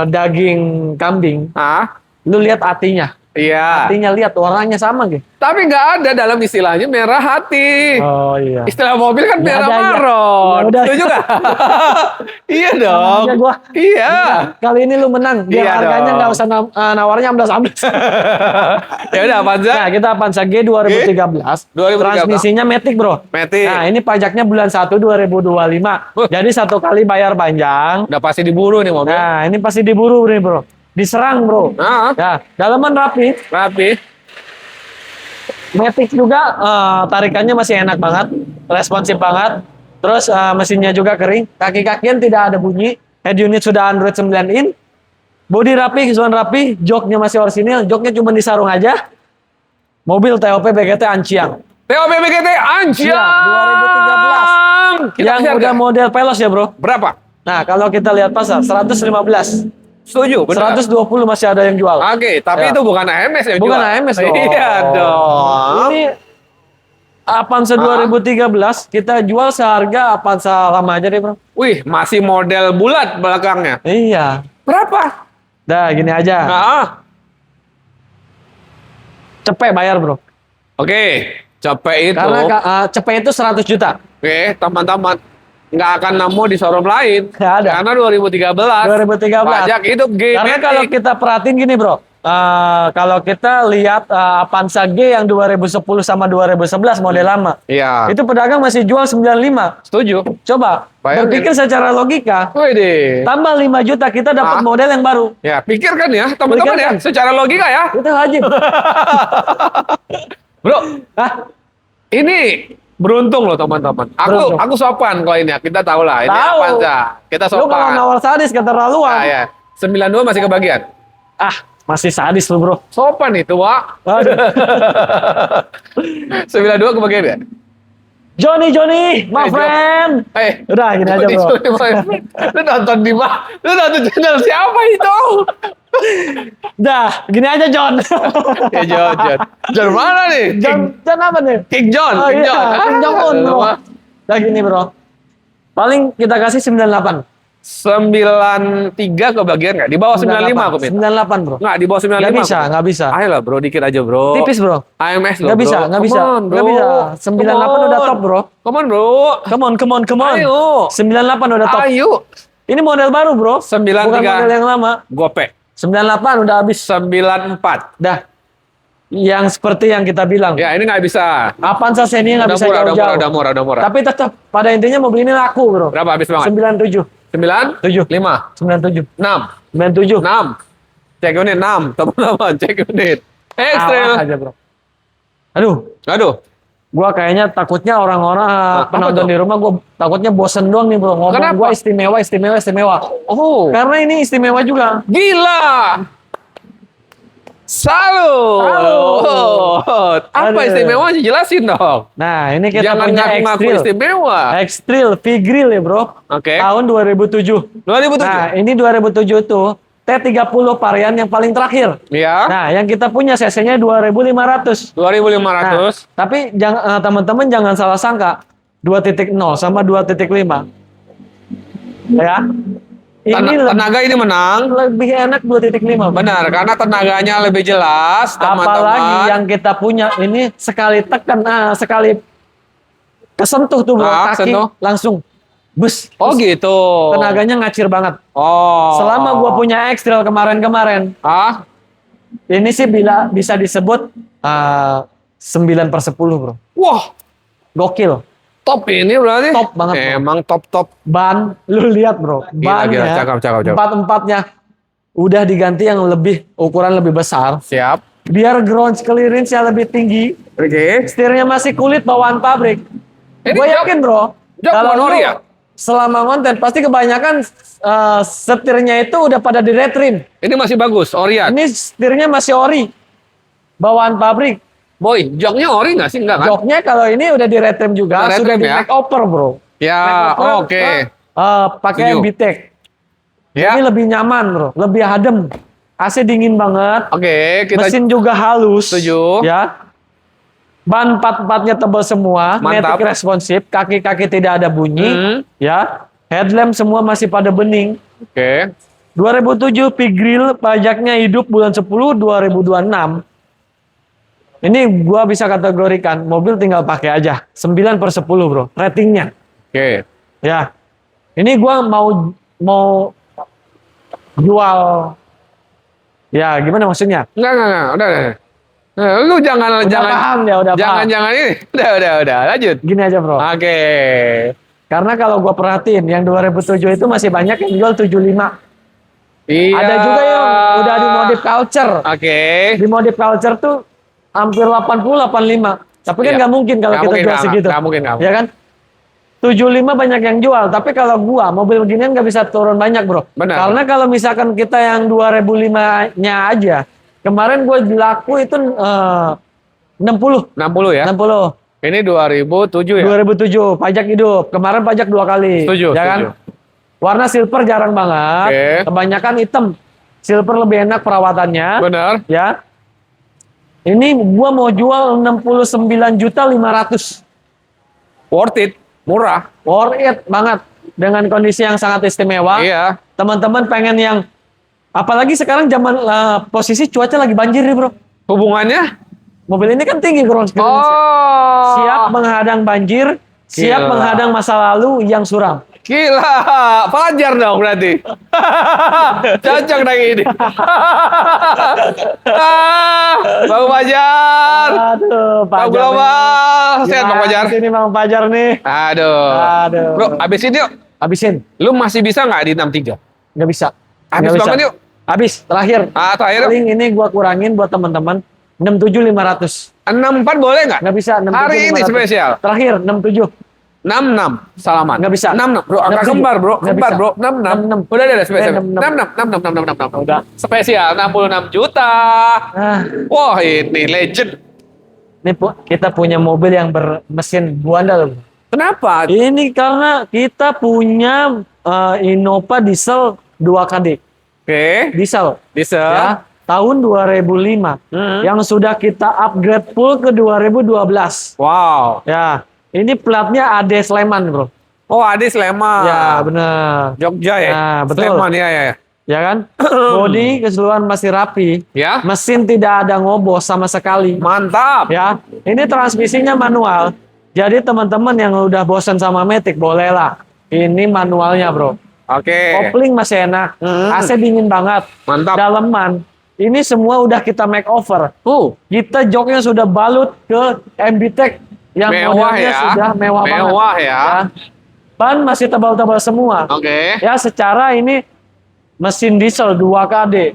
daging kambing. Ah, Lu lihat hatinya. iya. Hatinya lihat warnanya sama, Ge. Tapi nggak ada dalam istilahnya merah hati. Oh iya. Istilah mobil kan Nggak merah ada, iya. maron. Ya udah. Setuju nggak? Iya dong. aja gua. Iya. Kali ini lu menang. Biar Iya harganya dong. nggak usah nawarnya 16. Ya udah Avanza. Nah, kita Avanza G 2013. 2013. Transmisinya Matic, bro. Matic. Nah, ini pajaknya bulan 1 2025. Jadi satu kali bayar panjang. Udah pasti diburu nih mobil. Nah, ini pasti diburu nih, bro. Diserang, bro. Nah, Ya, dalaman rapi. rapi. Matic juga tarikannya masih enak banget, responsif banget. Terus mesinnya juga kering, kaki-kakian tidak ada bunyi. Head unit sudah Android 9 in. Bodi rapi, kisuan rapi, joknya masih orisinil, joknya cuma disarung aja. Mobil TOP BGT Anciang. TOP BGT Anciang. Iya, 2013. Kita Yang kasih udah harga. model Pelos ya, bro. Berapa? Nah, kalau kita lihat pasar 115. Setuju, benar. 120 masih ada yang jual. Oke, tapi Ya. itu bukan AMS ya? Bukan jual? AMS dong. Iya dong. Ini Avanza 2013 kita jual seharga Avanza lama aja deh, bro. Wih, masih model bulat belakangnya. Iya. Berapa? Dah, gini aja. Nah, Cepet bayar, bro. oke, capek itu. Karena cepet itu 100 juta. Oke, teman-teman. Nggak akan nemu di showroom lain. Nggak ada. Karena 2013. 2013. Pajak hidup G. Karena kalau kita perhatiin gini, bro. Kalau kita lihat Avanza G yang 2010 sama 2011 model lama. Iya. Itu pedagang masih jual 95. Setuju. Coba Bayangin. berpikir secara logika. Wih deh. Tambah 5 juta kita dapat model yang baru. Ya, pikirkan ya, teman-teman ya. Pikirkan. Secara logika ya. Itu wajib. Bro, Hah? ini beruntung loh teman-teman. Beruntung. Aku sopan kalau ini ya. Kita tahu lah. Ini Tahu. Avanza. Kita Lu kalau sopan. nawar sadis keterlaluan. Ya, ya. 92 masih kebagian. Masih sadis lu, bro. Sopan itu, Wak. Aduh. 92 kebagian ya? Johnny, my Hey, friend. Udah, gini aja, bro. Lu nonton di mana? Lu nonton channel siapa itu? Dah, gini aja, John. Ya, John. John mana nih? John apa nih? King John. Oh, King iya, John. Kim Jong Un, bro. Nama Dah gini, bro. Paling kita kasih 98. 93 kebagian nggak? Di bawah 95 aku minta. 98, bro. Nggak, di bawah 95. Nggak bisa, nggak bisa. Ayolah bro, dikit aja bro. Tipis, bro. AMS loh Nggak bisa, bro. nggak Come bisa. on, bro. Nggak bisa. 98 udah top, bro. Come on bro. Come on. Ayo. 98 udah top. Ayo. Ini model baru, bro. 93. Bukan model yang lama. Gope. 98 udah habis. 94. Dah. Yang seperti yang kita bilang. Ya ini nggak bisa. Avanza Xenia nggak bisa jauh-jauh. Udah murah. Tapi tetap pada intinya mobil ini laku, bro. Berapa habis banget? 97. 9? 7. 5? 97. 6? 97. 6? Cek unit 6, teman-teman, cek unit. Ekstril. Awas aja, bro. Aduh. Gua kayaknya takutnya orang-orang Apa penonton tuh? di rumah gua takutnya bosen doang nih bro. Ngomong Kenapa? gua istimewa, istimewa, istimewa. Oh, Karena ini istimewa juga. gila. Salut. Salut. Apa Aduh. istimewanya? Jelasin dong. Nah, ini kita Jangan punya ngaku-ngaku X-Trail. istimewa. X-Trail V-Grill ya bro. Oke. Tahun 2007. 2007. Nah, ini 2007 tuh T30 varian yang paling terakhir. Ya. Nah, yang kita punya cc-nya 2500. 2500. Tapi jangan teman-teman jangan salah sangka. 2.0 sama 2.5. Ya. Ini Tenaga ini menang. lebih enak 2.5. Benar, karena tenaganya lebih jelas, Apalagi teman-teman. yang kita punya ini sekali tekan, sekali kesentuh tuh bro, Ah, kaki sentuh. langsung bus. Oh gitu. Tenaganya ngacir banget. Oh. Selama gua punya X-Trail kemarin-kemarin, Ah, ini sih bisa disebut 9/10 bro. wah, Gokil. top ini berarti. Top banget, bro. Emang top. Ban, lu lihat bro, Gila, bannya cakep. empat-empatnya udah diganti yang ukuran lebih besar. Siap. Biar ground clearance-nya lebih tinggi. Oke. Setirnya masih kulit bawaan pabrik. Ini Gue jok- yakin bro, jok kalau bukan lu ori ya? selama konten pasti kebanyakan setirnya itu udah pada di retrim. Ini masih bagus, Orion. Ini setirnya masih ori, bawaan pabrik. Boy, joknya ori nggak sih? Enggak kan? Joknya kalau ini udah di retrim juga, Udah sudah retrim di ya? makeover bro. Ya, Makeover, oke. pakai Setuju. MBTEC. Ya. Ini lebih nyaman bro, lebih adem. AC dingin banget. Oke, kita Mesin juga halus. Setuju. Ya. Ban empat-empatnya tebal semua, Mantap. matic responsif, kaki-kaki tidak ada bunyi, Hmm. ya. Headlamp semua masih pada bening. Oke. 2007 P-Grill pajaknya hidup bulan 10 2026. Ini gua bisa kategorikan mobil tinggal pakai aja. 9/10 bro, ratingnya. Oke. Ya. Ini gua mau jual. Ya, gimana maksudnya? Enggak. Udah. Lu jangan Udah paham ya, udah paham. jangan ini. Udah. Lanjut. Gini aja bro. Oke. Karena kalau gua perhatiin yang 2007 itu masih banyak yang jual 75. Iya. Ada juga yang udah di modif culture. Oke. Di modif culture tuh hampir 80-85. Tapi kan Iya. nggak mungkin kalau Nggak kita mungkin, jual nggak, segitu. nggak mungkin. Ya kan? 75 banyak yang jual. Tapi kalau gua mobil beginian nggak bisa turun banyak bro. Benar. Karena kalau misalkan kita yang 2005-nya aja. Kemarin gua laku itu 60. 60 ya. 60. Ini 2007 ya. 2007 pajak hidup. Kemarin pajak 2 kali. Setuju, Ya kan? setuju. Warna silver jarang banget. Oke. Kebanyakan hitam. Silver lebih enak perawatannya. Benar. Ya. Ini gua mau jual 69.500.000. Worth it. Murah. Worth it banget dengan kondisi yang sangat istimewa. Iya. Teman-teman pengen yang apalagi sekarang zaman posisi cuaca lagi banjir nih, Bro. Hubungannya? Mobil ini kan tinggi ground clearance. Oh. Siap menghadang banjir, siap Gila. menghadang masa lalu yang suram. Gila, Fajar dong berarti. Cocok lagi ini. Bang Fajar. Aduh, Bang Fajar. Global. Sehat Bang Fajar. Ini Bang Fajar nih. Aduh. Aduh. Bro, habisin yuk. Habisin. Lu masih bisa nggak di 63? Nggak bisa. Habis Nggak bisa. banget yuk. Habis. Terakhir. Terakhir yuk. Paling ini gua kurangin buat teman-teman 67.500. 64 boleh nggak? Nggak bisa. 67.500. Hari ini spesial. Terakhir 67. 66 salaman. Nggak bisa. 66 bro, angka 67. kembar bro, Nggak kembar bisa. bro, 66. Udah spesial. 66. Udah. Spesial 66 juta. Nah, Wah, ini legend. ini kita punya mobil yang bermesin buanda loh. Kenapa? Ini karena kita punya Innova diesel 2KD. Oke, Diesel. diesel. Ya, tahun 2005. Hmm. Yang sudah kita upgrade full ke 2012. Wow. Ya, ini platnya AD Sleman, Bro. Oh, Adi Sleman. Ya, benar. Jogja ya. Nah, betul. Sleman ya. Ya kan? Bodi keseluruhan masih rapi. Ya. Mesin tidak ada ngobos sama sekali. Mantap. Ya, ini transmisinya manual. Jadi teman-teman yang udah bosan sama Matic bolehlah. Ini manualnya, Bro. Oke. Kopling masih enak. Hmm. AC dingin banget. Mantap. Daleman. Ini semua udah kita makeover. Kita joknya sudah balut ke MBTEC yang Mewah modelnya ya. sudah mewah banget. Mewah ya. Ban masih tebal-tebal semua. Oke. Ya, secara ini mesin diesel 2KD.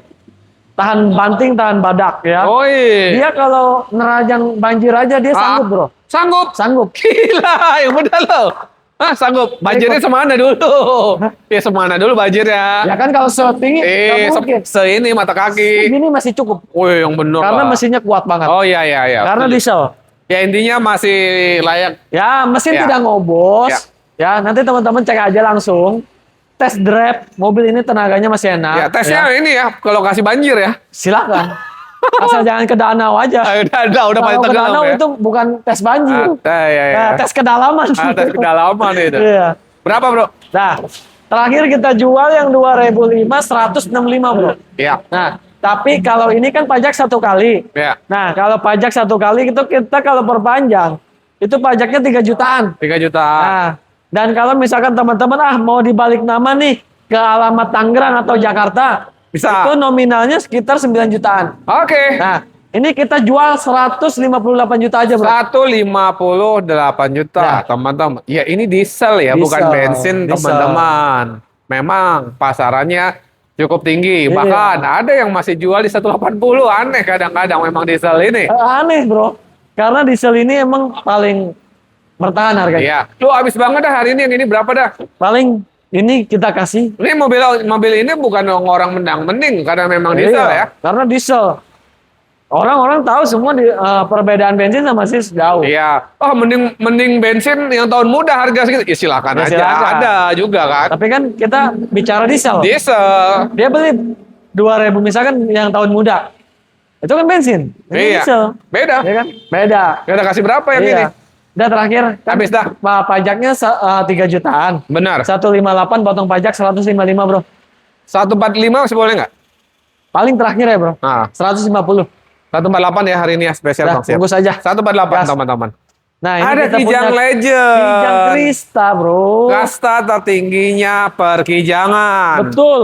tahan banting, tahan badak ya. Oh iya. Dia kalau nerajang banjir aja dia sanggup, Bro. Sanggup. Sanggup. Gila, yang benar loh. Sanggup. Banjirnya semana dulu. Ya semana dulu banjirnya. Ya kan kalau setinggi nggak mungkin. Ini mata kaki. Ini masih cukup. Wih, yang benar. Karena mesinnya kuat banget. Oh iya. Karena diesel. Ya intinya masih layak. Ya, mesin Ya. tidak ngobos. Ya, nanti teman-teman cek aja langsung. Test drive mobil ini tenaganya masih enak. Ya, tesnya ini ya ke lokasi banjir ya. Silakan. Asal jangan ke danau aja. Udah paling Kalau ke tenggelam danau ya. itu bukan tes banjir. Iya. Nah, tes kedalaman. Tes kedalaman itu. Iya. Berapa, Bro? Nah, terakhir kita jual yang 2005 165, Bro. Iya. Nah, tapi kalau ini kan pajak 1 kali. Iya. Nah, kalau pajak 1 kali itu kita kalau perpanjang itu pajaknya 3 jutaan. 3 juta. Nah, dan kalau misalkan teman-teman mau dibalik nama nih ke alamat Tangerang atau Jakarta, Bisa. itu nominalnya sekitar 9 jutaan. Oke. Nah, ini kita jual 158 juta aja, Bro. 158 juta, Nah. teman-teman. Ya ini diesel ya, Diesel, bukan bensin, diesel. teman-teman. Memang pasarannya cukup tinggi. Iya. Bahkan ada yang masih jual di 180. Aneh kadang-kadang memang diesel ini. Aneh, Bro. Karena diesel ini emang paling bertahan harganya. Iya. Lu habis banget dah hari ini, yang ini berapa dah? Paling ini kita kasih. Ini mobil ini bukan orang mendang-mending karena memang diesel Iya, ya. Karena diesel. Orang-orang tahu semua perbedaan bensin sama sis jauh. Iya. Oh, mending bensin yang tahun muda harga segitu. Ya silakan Ya, aja. silakan. Ada juga kan. Tapi kan kita bicara diesel. Diesel. Dia beli 2.000 misalkan yang tahun muda. Itu kan bensin. Ini Iya. diesel. Beda. Ya kan? Beda. Kita kasih berapa yang ini? Iya. Udah terakhir. Kan, Habis dah. Pajaknya 3 jutaan. Benar. 158 potong pajak 155, Bro. 145 masih boleh nggak? Paling terakhir ya, Bro. Nah, 150. 148 ya hari ini ya spesial Dah, Bang, siap. tunggu saja. 148 Gas. teman-teman. Nah, ini Ada kita Kijang punya Legend. Kijang Krista, Bro. Kasta tertingginya perkijangan. Betul.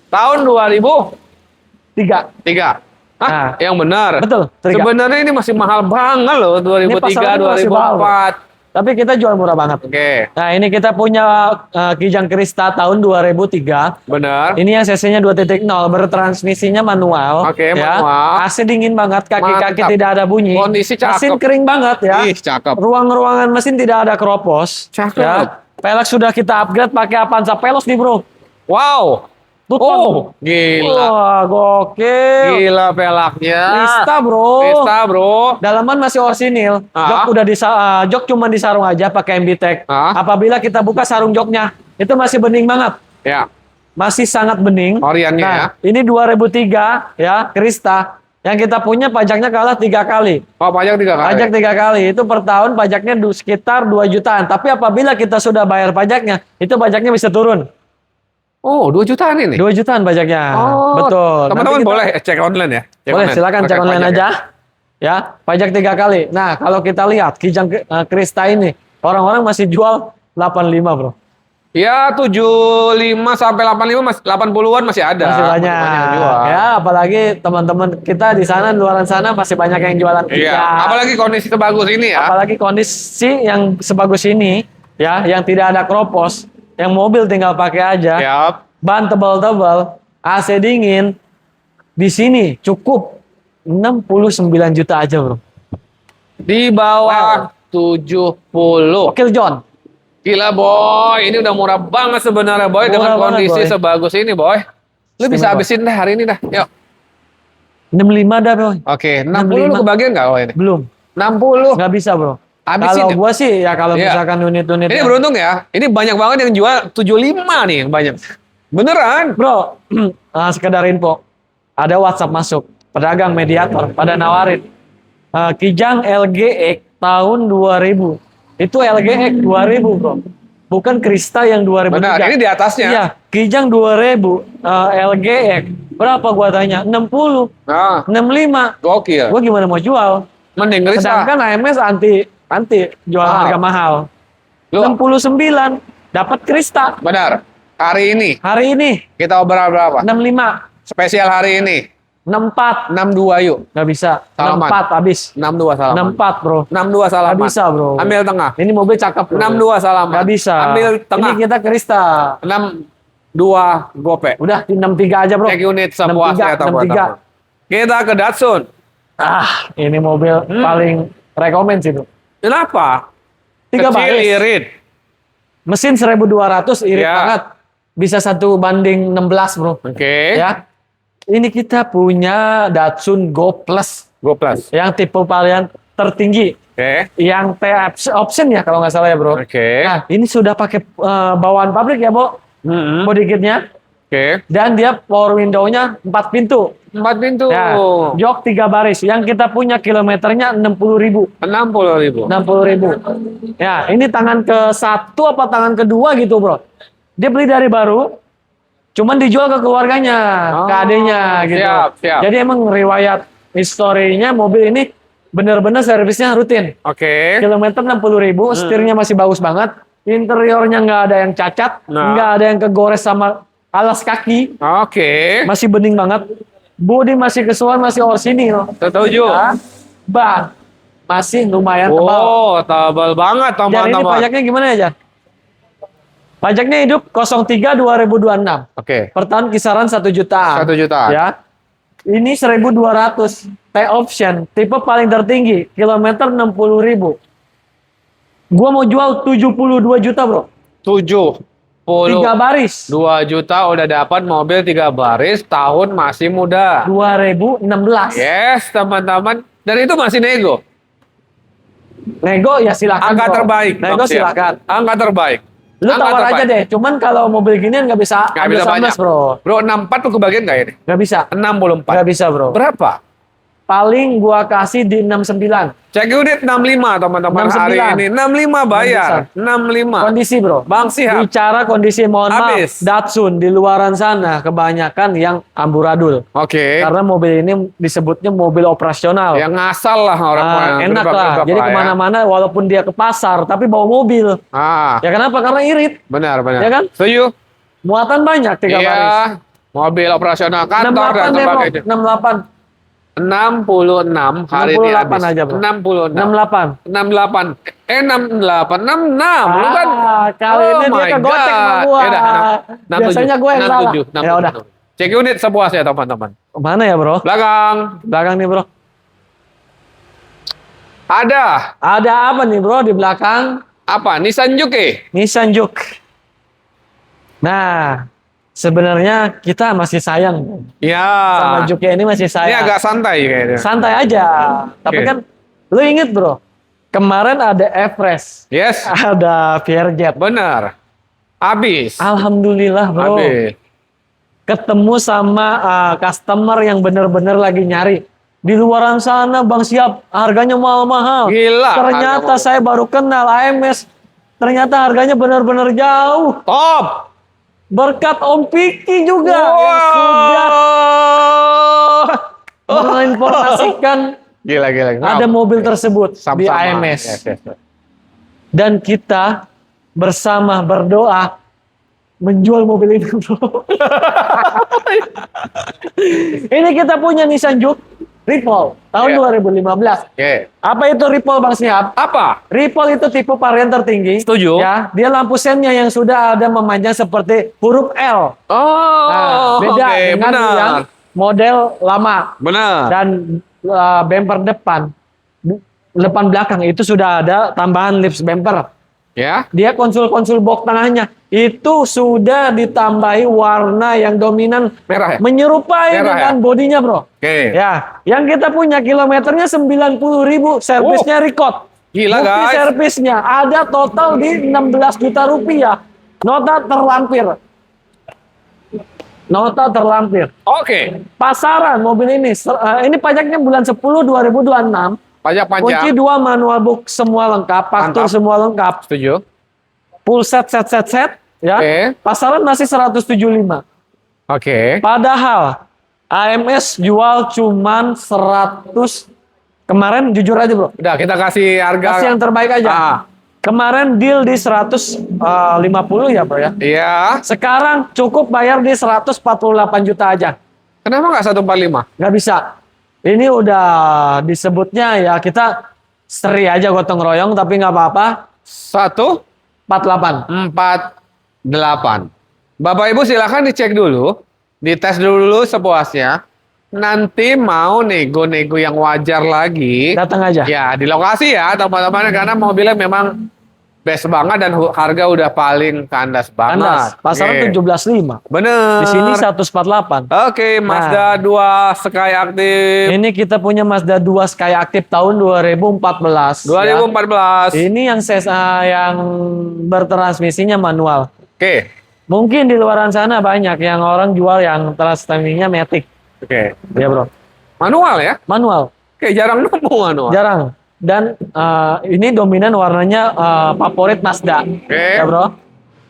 Tahun 2003. 3. Hah? Nah. Yang benar. Betul, 3. Sebenarnya ini masih mahal banget loh, Ini 2003, pasarannya masih 2004. Tapi kita jual murah banget. Oke, Nah, ini kita punya Kijang Krista tahun 2003. benar. Ini yang cc-nya 2.0, bertransmisinya manual. Oke, ya. manual. AC dingin banget, kaki-kaki Mantap. tidak ada bunyi. Kondisi cakep. Mesin kering banget ya. Ih, cakep. Ruang-ruangan mesin tidak ada keropos. Cakep. Ya. Pelek sudah kita upgrade pakai Avanza Veloz nih, Bro. Wow. Tutup. Oh, gila. Wah, gokil. Gila pelaknya. Krista, Bro. Krista, Bro. Dalaman masih orsinil. Ah. Jok udah jok cuma disarung aja pakai MB-Tech. Ah. Apabila kita buka sarung joknya, itu masih bening banget. Ya, Masih sangat bening. Oriannya Nah, ini 2003 ya, Krista. Yang kita punya pajaknya kalah 3 kali. Oh, pajak 3 kali. Pajak 3 kali. Itu per tahun pajaknya sekitar 2 jutaan. Tapi apabila kita sudah bayar pajaknya, itu pajaknya bisa turun. Oh, 2 jutaan ini. 2 jutaan pajaknya. Oh, Betul. Teman-teman Nanti kita- boleh cek online ya. Cek Boleh, online. silakan Pakai cek online pajak aja. Ya, pajak 3 kali. Nah, kalau kita lihat Kijang Krista ini, orang-orang masih jual 85, Bro. Ya, 75 sampai 85 80-an masih ada. Masih banyak. yang jual. Ya, apalagi teman-teman kita di sana, luaran sana masih banyak yang jualan Iya, Kijang. apalagi kondisi sebagus ini ya. Apalagi kondisi yang sebagus ini, ya, yang tidak ada kropos, yang mobil tinggal pakai aja, Siap. ban tebal-tebal, AC dingin, di sini cukup 69 juta aja, Bro. Di bawah 70. Wakil John. Gila, Boy. Ini udah murah banget sebenarnya, Boy. Dengan Murah banget, kondisi Boy. sebagus ini, Boy. Lu bisa Istimewa. habisin dah hari ini dah. Yuk. 65 dah, Bro. Oke, 60 lu 65. kebagian nggak kalau ini? Belum. 60. Nggak bisa, Bro. Habisin Kalau ya? gua sih, ya kalau Iya. misalkan unit-unit. Ini beruntung ya. Ini banyak banget yang jual 75 nih yang banyak. Beneran. Bro, sekedar info. Ada WhatsApp masuk. Pedagang mediator pada nawarin. Kijang LGX tahun 2000. Itu LGX 2000, Bro. Bukan Krista yang 2003. Benar, ini di atasnya. Iya, Kijang 2000 LGX. Berapa gua tanya? 60, Nah, 65. gokil. Gua gimana mau jual? Mending Krista. Sedangkan AMS anti jual Mahal. harga mahal. Lu 69 dapat Krista. benar. Hari ini Hari ini kita obrol berapa? 65, Spesial hari ini 64. 62 yuk. Nggak bisa. Salaman. 64 habis. 62 salaman. 64, Bro. 62 salaman. Nggak bisa, Bro. Ambil tengah. Ini mobil cakep, Bro. 62 salaman. Nggak bisa. Ambil tengah. Ini kita Krista. 6 2 gope. Udah di 63 aja bro. Cek unit sepuasnya 63, teman-teman. Kita ke Datsun. Ini mobil paling rekomen sih tuh. Kenapa? 3 Kecil, baris. irit. Mesin 1200 irit Ya. banget. Bisa 1:16 bro. Oke. Ya. Ini kita punya Datsun Go Plus Go Plus. yang tipe varian tertinggi, Oke. yang T option ya kalau nggak salah ya bro. Oke. Nah ini sudah pakai bawaan pabrik ya bro, Mm-mm. body kitnya, Oke. dan dia power window-nya 4 pintu. 4 pintu. Ya, jok 3 baris. Yang kita punya kilometernya 60.000. 60.000. 60.000. Ya, ini tangan ke-1 apa tangan kedua gitu bro. Dia beli dari baru, cuman dijual ke keluarganya, ke Oh, adenya gitu. siap. Jadi emang riwayat historinya mobil ini benar-benar servisnya rutin. Oke. Kilometer 60.000, setirnya masih bagus banget. Interiornya nggak ada yang cacat, Nah. nggak ada yang kegores sama alas kaki, Oke. masih bening banget. Bodi masih kesuan, masih orsinil. Setuju. Ya. Ban masih lumayan tebal. Oh, tebal banget Jan, ini teman-teman. pajaknya gimana ya, Jan? Pajaknya hidup 03 2026. Oke. Per tahun kisaran 1 jutaan. 1 jutaan. Ya. Ini 1.200 T option, tipe paling tertinggi, kilometer 60.000. Gua mau jual 72 juta, Bro. 70. 3 baris. 2 juta udah dapat mobil 3 baris, tahun masih muda. 2016. Yes, teman-teman. Dan itu masih nego. Nego ya silakan. Angka Bro. terbaik. Nego Bang Siap. silakan. Angka terbaik. Lu Angka tawar aja terbaik. deh. Cuman kalau mobil ginian nggak bisa Nggak bisa ambles-ambles, banyak. Bro. Bro, 64 tuh kebagian nggak ini? Nggak bisa. 64. Nggak bisa, Bro. Berapa? Paling gua kasih di 69. Cek unit 65 teman-teman 69. hari ini. 65 bayar. 65. Kondisi, Bro. Bang Siap. Bicara kondisi, mohon Habis. maaf, Datsun di luaran sana kebanyakan yang amburadul. Oke. Karena mobil ini disebutnya mobil operasional. Yang ngasal lah orang yang Enak lah. gerbak-gerbak Jadi lah ya. kemana-mana walaupun dia ke pasar, tapi bawa mobil. Ya kenapa? Karena irit. Benar. Ya kan? Setuju? Muatan banyak 3 baris. Iya. Mobil operasional kantor 68 dan deh, Bro. sebagainya. 68. 66 hari ini 68 habis. aja, Bro. 66. 68. 68. 68. 66. Lu kan. Kali Oh ini dia my kegotek sama God. gua. Ya udah, 67. Biasanya gue yang salah. 67. Ya udah. Cek unit sepuasnya teman-teman. Mana ya, Bro? Belakang. Belakang nih, Bro. Ada. Ada apa nih, Bro, di belakang? Apa? Nissan Juke. Nissan Juke. Nah, sebenarnya kita masih sayang Ya. sama Juke ini, masih Ini sayang. agak santai kayaknya. Santai aja. Tapi Oke. kan lu inget, Bro, kemarin ada Everest, Yes. ada Firejet. Benar. Habis. Alhamdulillah, Bro. Habis. Ketemu sama customer yang bener-bener lagi nyari. Di luaran sana, Bang Siap, harganya mahal-mahal. Gila. Ternyata harga saya baru kenal AMS. Ternyata harganya benar-benar jauh. top. Berkat Om Piki juga yang sudah menginformasikan Gila. ada mobil tersebut di Sama-sama. AMS. Yes. Dan kita bersama berdoa menjual mobil ini, Bro. Ini kita punya Nissan Juke Ripple tahun Iya. 2015. Oke. Apa itu Ripple, Bang Siap? Apa? Ripple itu tipe varian tertinggi. Setuju. Ya, dia lampu sennya yang sudah ada memanjang seperti huruf L. Oh, Nah, beda oke, dengan benar. yang model lama. Benar. Dan bumper depan belakang itu sudah ada tambahan lips bumper. Ya. Dia konsul box tengahnya itu sudah ditambahi warna yang dominan Merah ya? menyerupai Merah dengan bodinya, Bro. Oke. Ya, yang kita punya kilometernya 90.000, servisnya record. Gila, Bukti guys. servisnya ada total di 16 juta rupiah. Nota terlampir. Nota terlampir. Oke. Pasaran mobil ini pajaknya bulan 10 2026. Pajak Kunci panjang. 2 manual book semua lengkap, faktur Mantap. semua lengkap. Setuju. Full set ya. Oke. Pasaran masih 175. Oke. Padahal AMS jual cuman 100. Kemarin jujur aja, Bro. Udah kita kasih harga. Kasih yang terbaik aja. Ah. Kemarin deal di 150 ya, Bro ya. Iya. Sekarang cukup bayar di 148 juta aja. Kenapa nggak 145? Nggak bisa. Ini udah disebutnya ya kita seri aja gotong royong, tapi nggak apa-apa. 148. 48. Bapak Ibu silakan dicek dulu, dites dulu sepuasnya. Nanti mau nego-nego yang wajar lagi, Datang aja. ya di lokasi ya teman-teman, karena mobilnya memang best banget dan harga udah paling kandas banget. Kandas. Pasaran Oke. 17.5. Bener. Di sini 148. Oke, Mazda 2 Sky Active Ini kita punya Mazda 2 Sky Active tahun 2014. 2014. Ya. Ini yang yang bertransmisinya manual. Oke. Mungkin di luaran sana banyak yang orang jual yang transmisinya matic. Oke. Ya bro. Manual ya? Manual. Oke, jarang nemu manual. Jarang. Dan ini dominan warnanya favorit Mazda. Oke. Ya bro.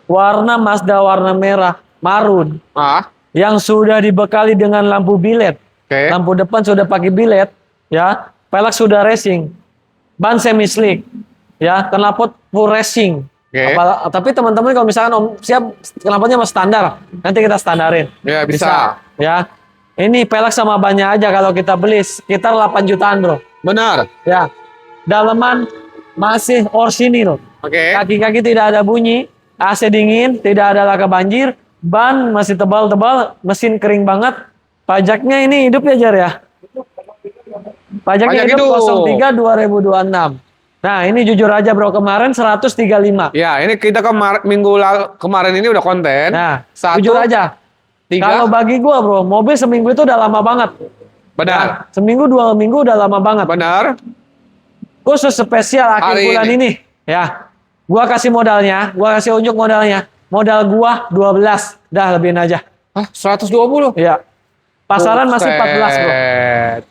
Warna Mazda warna merah, marun. Ah, Yang sudah dibekali dengan lampu bilet. oke. Lampu depan sudah pakai bilet. Ya. Pelek sudah racing. Ban semi slick. Ya. Knalpot full racing. Oke. Tapi teman-teman kalau misalkan Om siap knalpotnya mau standar, nanti kita standarin. Ya, bisa. Ya. Ini pelek sama bannya aja kalau kita beli sekitar 8 jutaan, bro. Benar. Ya. Daleman masih orsinil. Oke. Kaki-kaki tidak ada bunyi, AC dingin, tidak ada laka banjir, ban masih tebal-tebal, mesin kering banget. Pajaknya ini hidup ya, Jar ya? Pajaknya Pajak hidup hidup. 03 2026. Nah, ini jujur aja, bro, kemarin 135. Ya, ini kita kemarin ini udah konten. Nah, Satu, jujur aja. Kalau 3. bagi gua, bro, mobil seminggu itu udah lama banget. Benar. Nah, seminggu 2 minggu udah lama banget. Benar. Khusus spesial akhir Hari bulan ini. Ya. Gua kasih modalnya, gua kasih unjuk modalnya. Modal gua 12. Dah lebihin aja. Hah, 120? Ya. Pasaran masih 14, bro. Buset.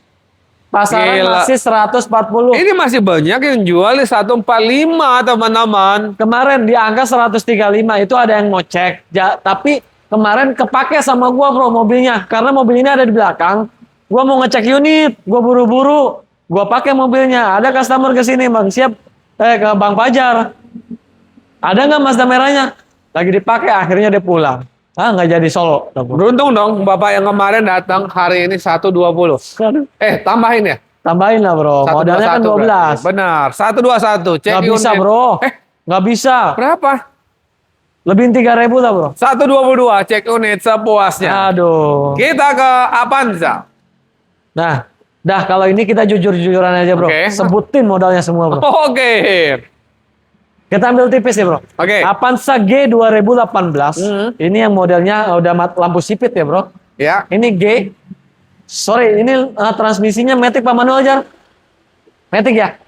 Pasaran Gila. masih 140. Ini masih banyak yang jual di 145, teman-teman. Kemarin di angka 135 itu ada yang mau cek. Tapi kemarin kepake sama gua, bro, mobilnya. Karena mobil ini ada di belakang. Gua mau ngecek unit, gua buru-buru. Gua pakai mobilnya. Ada customer ke sini, Bang. Siap ke Bang Fajar. Ada nggak Mazda merahnya? Lagi dipakai, akhirnya dia pulang. Nggak jadi Solo. Beruntung dong Bapak yang kemarin datang hari ini 120. Aduh, Tambahin ya. tambahin lah, bro. Modalnya kan 121 12. berarti. Benar, 121. Cek Nggak bisa, unit. bro. Nggak bisa. Berapa? Lebihin 3.000 lah, bro. 122, cek unit sepuasnya. Aduh. Kita ke Avanza. Nah, dah kalau ini kita jujur-jujuran aja, bro. Oke. Sebutin modalnya semua, bro. Oke. Kita ambil tipis ya, bro. Oke. Avanza G 2018. Ini yang modelnya udah lampu sipit ya, bro. Ya. Ini G. Sorry, ini transmisinya matic apa manual, Jar? Matic ya?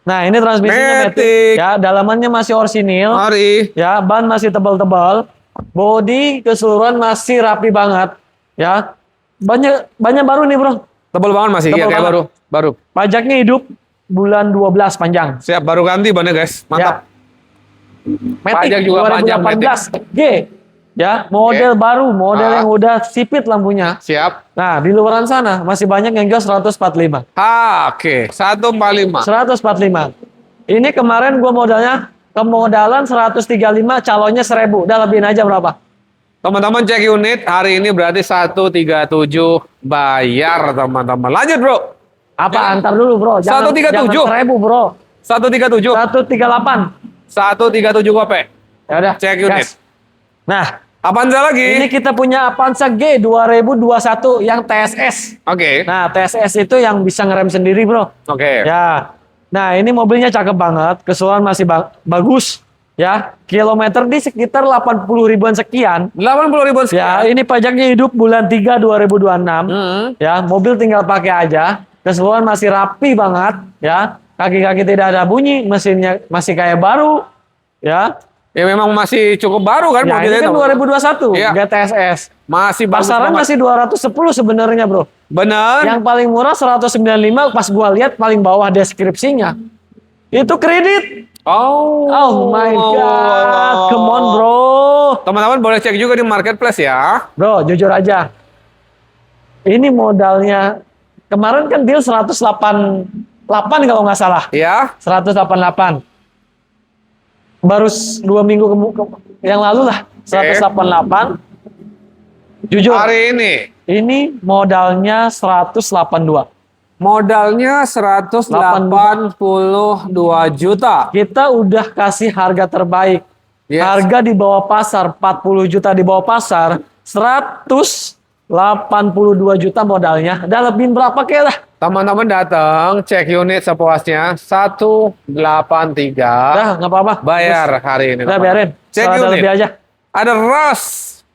Nah, ini transmisinya matic. Matic. Ya, dalamannya masih orsinil. Mari. Ya, ban masih tebal-tebal. Bodi keseluruhan masih rapi banget. Ya. Banyak baru nih, bro. Tebal banget masih. Tebal Iya, kayak banget. baru. Pajaknya hidup bulan 12 panjang. Siap, baru ganti bannya, guys. Mantap. Matic Pajak juga panjang, 2018 G. Ya, model baru, model yang udah sipit lampunya. Siap. Nah, di luaran sana masih banyak yang jual 145. Oke. 145. 145. Ini kemarin gua modalnya kemodalan 135, calonnya 1000. Udah lebihin aja berapa? Teman-teman cek unit hari ini berarti 137 bayar, teman-teman. Lanjut, Bro. Apa? Antar dulu, bro. 137. 1000, bro. 137. 138. 137 gope. Ya udah. Cek unit. gas. Nah, Avanza lagi. ini kita punya Avanza G 2021 yang TSS. Oke. Nah, TSS itu yang bisa ngerem sendiri, bro. Oke. Ya. Nah, ini mobilnya cakep banget. Keseluruhan masih bagus. Ya. Kilometer di sekitar 80 ribuan sekian. 80 ribuan Ya, sekian. ini pajaknya hidup bulan 3 2026. Ya, mobil tinggal pakai aja. Keseluruhan masih rapi banget. Ya. Kaki-kaki tidak ada bunyi. Mesinnya masih kayak baru. Ya. Ya memang masih cukup baru kan Ya, ini mobilnya, kan teman-teman. 2021. Iya. GTSS. Masih bagus Pasaran banget. masih 210 sebenarnya, bro. Benar. Yang paling murah 195, pas gua lihat paling bawah deskripsinya. Itu kredit. Oh my God. Come on, bro. Teman-teman boleh cek juga di marketplace ya. Bro, jujur aja. Ini modalnya kemarin kan deal 188 kalau nggak salah. Ya. 188. Baru 2 minggu yang lalu lah. 188. Jujur. Hari Ini modalnya 182. modalnya 182 juta. Kita udah kasih harga terbaik. Yes. Harga di bawah pasar 40 juta di bawah pasar, 182 juta modalnya. Udah lebihin berapa kek lah? Teman-teman datang, cek unit sepuasnya 183. Udah nggak apa-apa. Bayar hari ini. Udah teman. biarin. Cek Kalau ada unit. lebih aja. Ada Ras.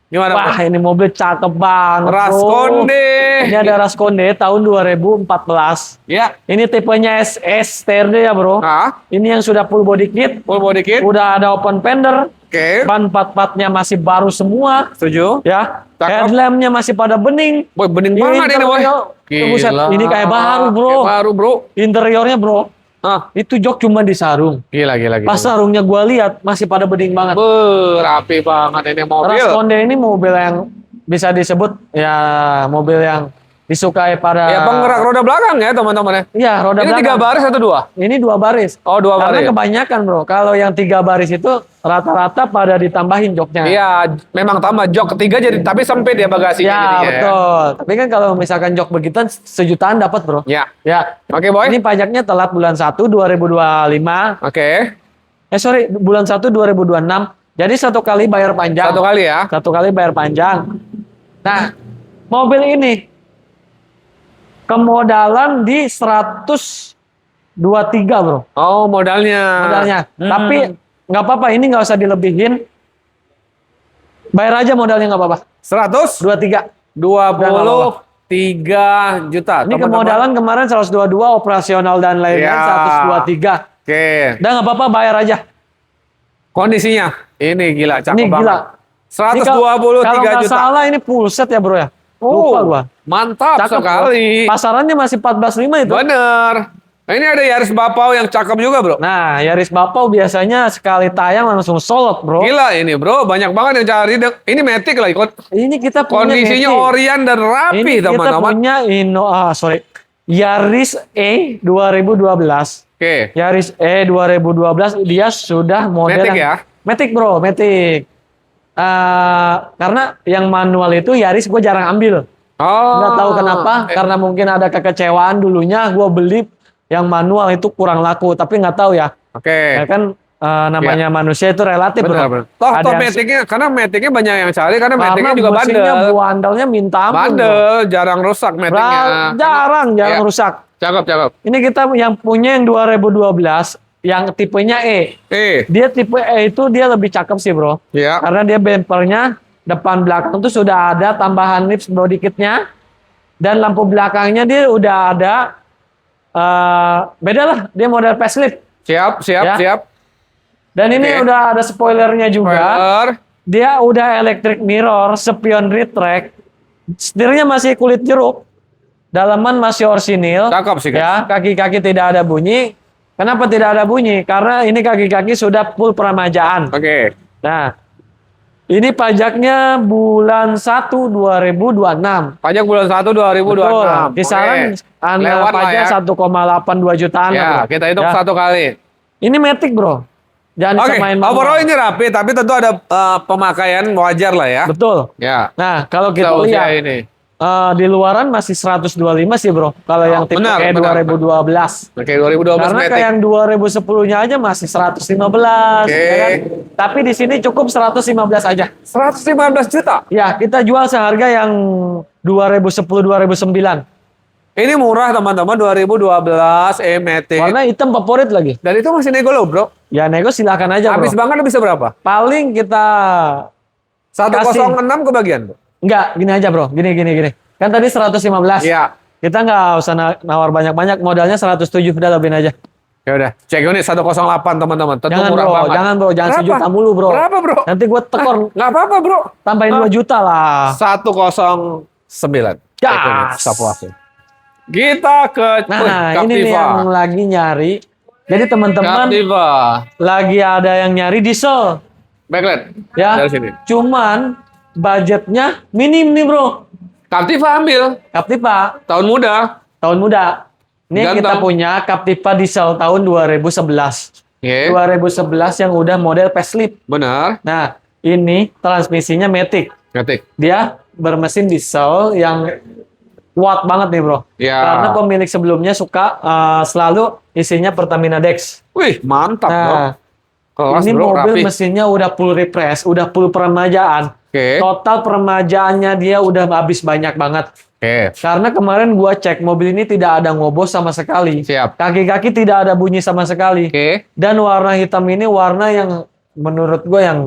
Gimana? Wah, Bro? ini mobil cakep banget, bro. Raskonde. Ini ada Raskonde tahun 2014. Ya. Ini tipenya SS TRD ya, bro. Nah, Ini yang sudah full body kit. full body kit. Udah ada open fender. Oke. Ban 44-nya masih baru semua. Setuju? Ya. Cakep. Headlampnya masih pada bening. Boy, bening banget ini, boy. Buset, ini kayak baru, bro. Kayak baru, bro. Interiornya, bro. Ah, Itu jok cuma di sarung. gila. Pas sarungnya gua lihat masih pada bening banget. Rapi banget ini mobil. Raskonde ini mobil yang bisa disebut ya mobil yang disukai para Ya, penggerak roda belakang ya, teman-teman ya. Iya, roda Ini 3 belakang. baris atau 2? Ini 2 baris. Oh, 2 Karena baris. kebanyakan, bro, kalau yang 3 baris itu rata-rata pada ditambahin joknya. Iya, memang tambah jok ketiga jadi tapi sempit ya bagasinya Ya, jadinya. betul. Tapi kan kalau misalkan jok begituan sejutaan dapat, bro. Ya. Ya. Oke, boy. Ini pajaknya telat bulan 1 2025. Oke. Sorry, bulan 1 2026. Jadi 1 kali bayar panjang. 1 kali ya. 1 kali bayar panjang. Nah, mobil ini kemodalan di 123, bro. Oh, modalnya. Modalnya. Tapi nggak apa-apa, ini nggak usah dilebihin. Bayar aja modalnya nggak apa-apa. 23. 123 juta. Ini teman-teman. kemodalan kemarin 122, operasional dan lain-lain Ya. 123. Oke. Udah nggak apa-apa, bayar aja. Kondisinya ini gila, cakep Ini banget. gila. Ini 123 kalau nggak juta. salah ini full set ya, bro ya. Oh, Lupa gua. mantap Cakep, bro. sekali. Pasarannya masih 14.5 itu. Bener. Nah, ini ada Yaris Bapau yang cakep juga, bro. Nah, Yaris Bapau biasanya sekali tayang langsung sold, bro. Gila ini, bro. Banyak banget yang cari. Ini Matic lagi. Ini kita punya Kondisinya Matic. orian dan rapi, Ini kita teman-teman. punya Yaris E 2012. Oke. Yaris E 2012 dia sudah model Matic ya? Matic, bro, Matic. Karena yang manual itu Yaris gue jarang ambil. Oh. Nggak tahu kenapa, karena mungkin ada kekecewaan dulunya gue beli yang manual itu kurang laku, tapi nggak tahu ya. Oke. Ya kan namanya manusia itu relatif, Benar, bro. benar. Toh Ada yang- Maticnya, karena Maticnya banyak yang cari, karena Maticnya juga businya bandel. buandelnya minta ampun, bro. Bandel, jarang rusak Maticnya. Jarang Ya. rusak. Cakep. Ini kita yang punya yang 2012, yang tipenya E. Dia tipe E itu dia lebih cakep sih, bro. Ya. Karena dia bumpernya depan belakang tuh sudah ada tambahan lips body kitnya, dan lampu belakangnya dia udah ada beda lah, dia model facelift. Siap. Ya. Dan ini Oke. udah ada spoilernya juga. Spoiler. Dia udah electric mirror, spion retract. Setirnya masih kulit jeruk. Dalaman masih orsinil. Cakep sih, guys. Ya, kaki-kaki tidak ada bunyi. Kenapa tidak ada bunyi? Karena ini kaki-kaki sudah full peremajaan. Oke. Nah, ini pajaknya bulan 1 2026. Pajak bulan 1 2026. Betul. Kisaran Lewat lah pajak ya. 1,82 jutaan. Ya, lah, bro. kita hitung Ya. 1 kali. Ini Matic, bro. Jangan Oke, disamain overall ini rapi, tapi tentu ada pemakaian wajar lah ya. Betul. Ya. Nah, kalau kita Usia lihat ini. di luaran masih 125 sih, bro. Kalau yang tipe benar, kayak benar. 2012. Oke, 2012 Karena Matic. kayak yang 2010-nya aja masih 115, Oke. ya kan? Tapi di sini cukup 115 aja. 115 juta. Ya, kita jual seharga yang 2010-2009. Ini murah teman-teman, 2012 Matic. Warna hitam favorit lagi. Dan itu masih nego loh, bro. Ya, nego silakan aja, bro. Habis banget bisa berapa? Paling kita 106 kebagian, bro. enggak, gini aja, bro. Gini. Kan tadi 115. Iya. Kita nggak usah nawar banyak-banyak, modalnya 107, udah lebihin aja. Ya udah, cek unit 108 teman-teman. Tentu Jangan, murah bro, banget. jangan, bro, jangan Berapa? sejuta mulu, bro. Berapa, bro? Nanti gue tekor, Nggak apa-apa, bro. tambahin 2 juta lah. 109. Gas. Cek unit, Sapuasi. Kita ke Nah, Captiva. ini nih yang lagi nyari. Jadi teman-teman Captiva. lagi ada yang nyari diesel, Backlight. ya. Dari sini. Cuman budgetnya minim nih, bro. Captiva ambil. Captiva Tahun muda. tahun muda. Ini Ganteng. kita punya Captiva diesel tahun 2011. Oke. 2011 yang udah model facelift. Benar. Nah, ini transmisinya Matic. Ngetik. Dia bermesin diesel yang kuat banget nih, bro. Ya. Karena pemilik sebelumnya suka selalu isinya Pertamina Dex. Wih, mantap, bro. Nah, Kelas, Ini bro, mobil rapi. mesinnya udah full refresh, udah full peremajaan. Oke. Total peremajaannya dia udah habis banyak banget. Oke. Karena kemarin gua cek mobil ini tidak ada ngobos sama sekali. Siap. Kaki-kaki tidak ada bunyi sama sekali. Oke. Dan warna hitam ini warna yang menurut gue yang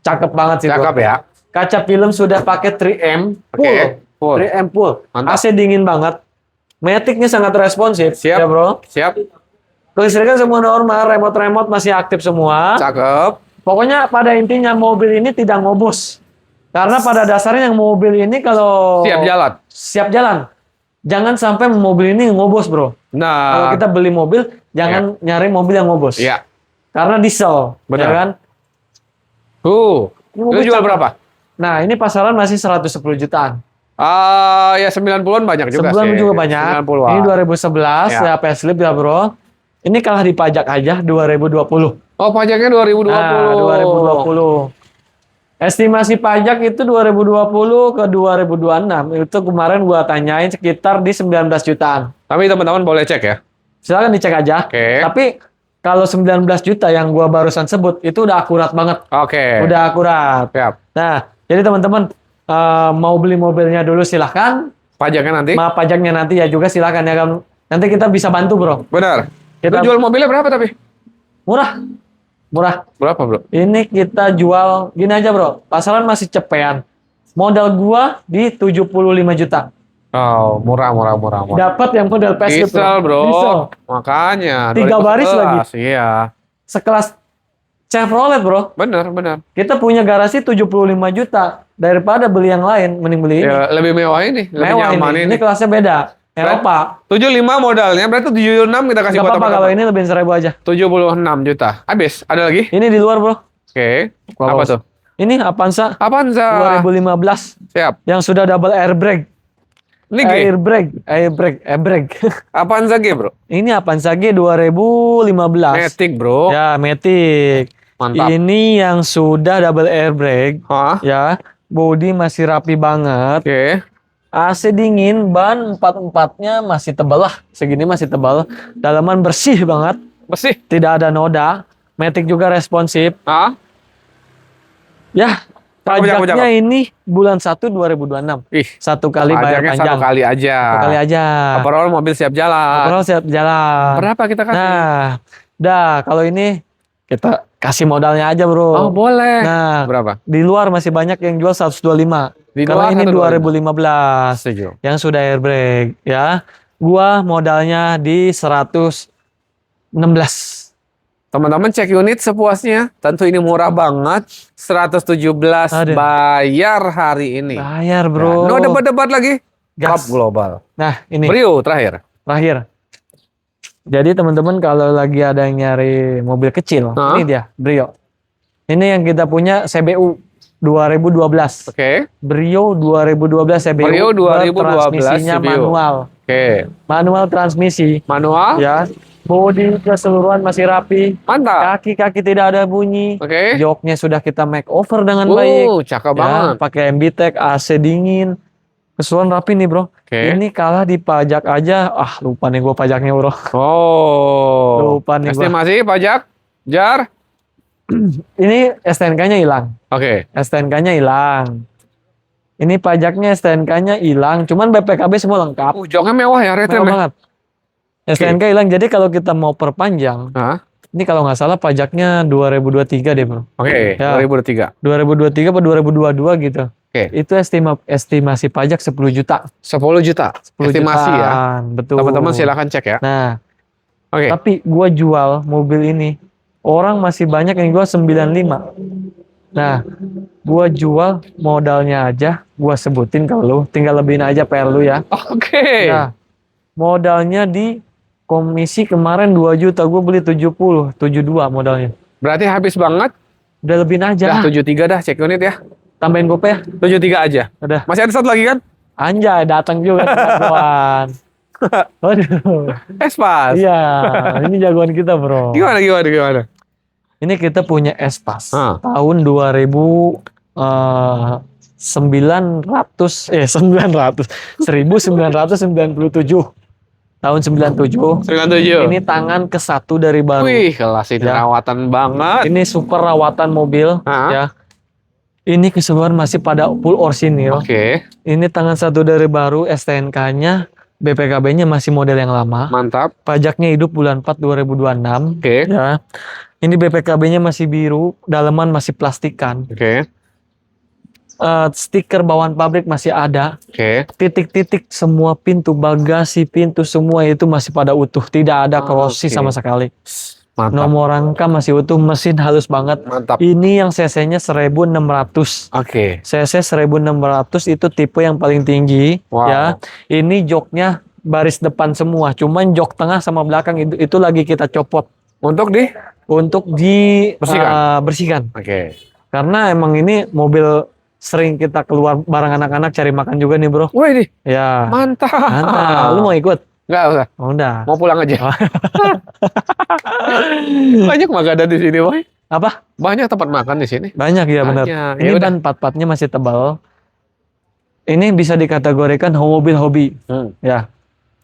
cakep banget sih, bro. Cakep ya. Kaca film sudah pakai 3M full. Oke, full. 3M full. Mantap. AC dingin banget. Matic-nya sangat responsif. Siap. Ya, bro. Siap. Kelistrikan semua normal, remote-remote masih aktif semua. Cakep. Pokoknya pada intinya mobil ini tidak ngobos. Karena pada dasarnya yang mobil ini kalau Siap jalan. siap jalan. Jangan sampai mobil ini ngobos, bro. Kalau Nah. kita beli mobil, jangan nyari mobil yang ngobos. Iya. Karena diesel, Benar. ya kan? Ini mobil jual cakep. berapa? Nah, ini pasaran masih 110 jutaan. Ya 90-an banyak juga Sebulan sih. juga banyak. 90-an. Ini 2011 Ya. ya facelift ya, bro. Ini kalah di pajak aja 2020. Oh, pajaknya 2020. Nah, 2020. Estimasi pajak itu 2020 ke 2026. Itu kemarin gua tanyain sekitar di 19 jutaan. Tapi teman-teman boleh cek ya. Silakan dicek aja. Oke. Tapi kalau 19 juta yang gua barusan sebut itu udah akurat banget. Oke. Udah akurat. Siap. Nah, jadi teman-teman mau beli mobilnya dulu silahkan. Pajaknya nanti? Pajaknya nanti ya juga silahkan ya kan. Nanti kita bisa bantu, bro. Benar. Kita Itu jual mobilnya berapa tapi? murah. Murah. Berapa, bro? Ini kita jual gini aja, bro. Pasaran masih cepean. Modal gua di 75 juta. Oh, murah. Dapat yang model facelift, Diesel, bro. Diesel. Makanya. 3 baris 2011. lagi. Iya. Sekelas Chevrolet, bro. Benar. Kita punya garasi 75 juta. Daripada beli yang lain, mending beli ini. Ya, lebih mewah ini. Lebih Mewah nyaman ini. ini. Ini kelasnya beda. Eropa. 75 modalnya, berarti 76 kita kasih Gak buat apa-apa kalau ini lebihin 1.000 aja. 76 juta. Habis. Ada lagi? Ini di luar, bro. Oke. Gua Apa bawa. tuh? Ini Avanza Avanza. 2015 Siap. yang sudah double airbag. Ini G. Airbag. Avanza G, bro. Ini Avanza G 2015. Matic, bro. Ya, Matic. Mantap. Ini yang sudah double airbag. Hah? Ya, bodi masih rapi banget. Oke. AC dingin, ban 4-4-nya masih tebal lah. Segini masih tebal. Dalaman bersih banget. Bersih. Tidak ada noda. Matic juga responsif. Hah? Ya, Cakep. pajaknya ini bulan 1 2026. Ih. Satu kali bayar Pajaknya panjang. satu kali aja. Satu kali aja. Overall mobil siap jalan. Overall siap jalan. Berapa kita kasih? Nah, kalau ini kita kasih modalnya aja, bro. Oh, boleh. Nah, Berapa? di luar masih banyak yang jual 125. Di Karena luar ini 125. 2015 Setuju. yang sudah airbag ya. Gua modalnya di 116. Teman-teman cek unit sepuasnya. Tentu ini murah banget. 117 Aduh. bayar hari ini. Bayar, bro. No debat-debat lagi. Gas. Top global. Nah, ini Brio terakhir. terakhir. Jadi teman-teman kalau lagi ada yang nyari mobil kecil, Hah? ini dia, Brio. Ini yang kita punya CBU 2012. Oke. Brio 2012 CBU. Brio 2012 Transmisinya CBU. manual. Oke. Manual transmisi. Manual. Ya. Bodi keseluruhan masih rapi. Mantap. Kaki-kaki tidak ada bunyi. Oke. Joknya sudah kita make over dengan baik. Cakep Ya, banget. pakai MBTEK, AC dingin. Keseluruhan rapi nih, bro. Oke. Ini kalah di pajak aja. Lupa nih gue pajaknya, bro. Oh. Lupa nih gua. Estimasi pajak? Jar? Ini STNK-nya hilang. Oke. STNK-nya hilang. Ini pajaknya STNK-nya hilang. Cuman BPKB semua lengkap. Joknya mewah ya, Mewah retrim ya? banget. STNK hilang. Jadi kalau kita mau perpanjang, Hah? ini kalau nggak salah pajaknya 2023 deh, bro. Oke, Ya. 2003. 2023 atau 2022 gitu. Oke. Itu estimasi pajak 10 juta. 10 juta. 10 Estimasi ya. jutaan, betul. Teman-teman silakan cek ya. Nah, Oke. tapi gua jual mobil ini, orang masih banyak yang jual 95. Nah, gua jual modalnya aja, gua sebutin ke lu, tinggal lebihin aja PR lu ya. Oke. Nah, modalnya di komisi kemarin 2 juta, gua beli 70, 72 modalnya. Berarti habis banget. Udah lebihin Dah aja. 73 dah cek unit ya. Tambahin gopay ya. 73 aja. Udah. Masih ada satu lagi kan? Anjay, datang juga jagoan. Waduh. Espas. Iya, ini jagoan kita, bro. Gimana? Ini kita punya Espas tahun 1997. tahun 97. 97. Ini tangan ke-1 dari baru. Wih, kelas ini Ya. rawatan banget. Ini super rawatan mobil ya. Ini keseluruhan masih pada full orsinil. Oke, Ini tangan 1 dari baru, STNK-nya, BPKB-nya masih model yang lama. mantap. Pajaknya hidup bulan 4 2026 Oke, ya. Ini BPKB-nya masih biru, daleman masih plastikan. oke, Stiker bawaan pabrik masih ada. oke. Titik-titik semua pintu bagasi, pintu semua itu masih pada utuh, tidak ada korosi Oke. sama sekali. Mantap. Nomor rangka masih utuh, mesin halus banget. Mantap. Ini yang cc-nya 1600. Oke. cc 1600 itu tipe yang paling tinggi Wow. ya. Ini joknya baris depan semua, cuman jok tengah sama belakang itu lagi kita copot Untuk untuk Bersihkan? bersihkan. Oke. Karena emang ini mobil sering kita keluar bareng anak-anak cari makan juga nih, Bro. Wih, nih, Ya. mantap. Mantap. Lu mau ikut? Nggak usah. Oh, udah. Mau pulang aja. Banyak makanan di sini, boy. Apa? Banyak tempat makan di sini. Banyak ya, benar. Banyak. Ini Ya udah. ban pat-patnya masih tebal. Ini bisa dikategorikan mobil hobi. Ya,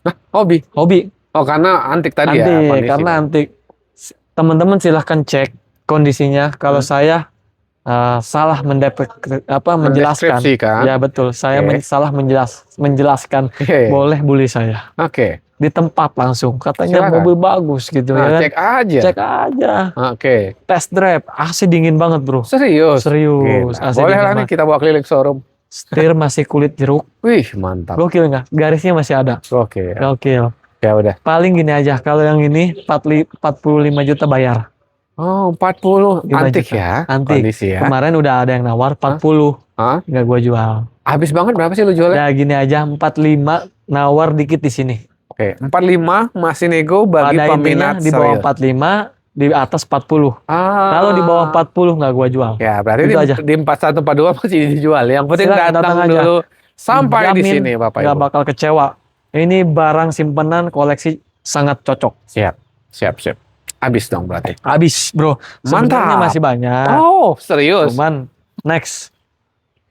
Nah, hobi. hobi. Oh, karena antik tadi ya. Antik, kondisi. karena antik. Teman-teman silahkan cek kondisinya. Kalau saya salah menjelaskan. Mendeskripsikan. Ya betul, saya Oke. salah menjelaskan. Oke. Boleh bully saya Oke. di tempat langsung. Katanya Silakan. mobil bagus gitu Nah, ya kan. cek aja. Cek aja. Oke. Test drive, AC dingin banget bro. Serius. Serius. Gila. AC Boleh dingin lah nih banget. kita bawa keliling showroom. Setir masih kulit jeruk. Wih, mantap. Gokil nggak? Garisnya masih ada. Oke. Gokil. Ya udah. Paling gini aja, kalau yang ini 45 juta bayar. Oh, 40. 5 Antik juta. ya. Antik. Kondisi ya. Kemarin udah ada yang nawar 40. Hah? Nggak gua jual. Habis banget berapa sih lu jualnya? Ya gini aja, 45 nawar dikit di sini. Oke, 45 masih nego bagi Pada peminat intinya di bawah serius. 45, di atas 40. Ah. Kalau di bawah 40 nggak gua jual. Ya, berarti Itu di, aja. di 41 42 masih dijual. Yang penting Silakan datang datang aja. dulu sampai di Dijamin sini Bapak nggak Ibu. bakal kecewa. Ini barang simpenan koleksi sangat cocok. Siap. Siap. Habis dong berarti. Habis bro. Sebenarnya Mantap. masih banyak. Oh, serius. Cuman next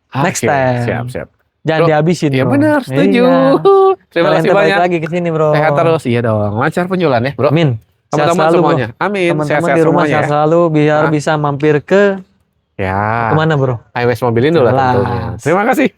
Oke, time. Siap. jangan Bro, dihabisin Iya bro. benar, setuju. Iya. Terima Kalian kasih balik banyak. lagi ke sini bro. Sehat terus, iya dong. Lancar penjualan ya, Bro. Amin. Sehat Teman-teman selalu, bro. semuanya. Amin. Teman-teman Sehat-sehat di rumah semuanya sehat ya. selalu biar Ah. bisa mampir ke Ya. kemana bro? Highways Mobilindo lah Jelas. tentunya. Terima kasih.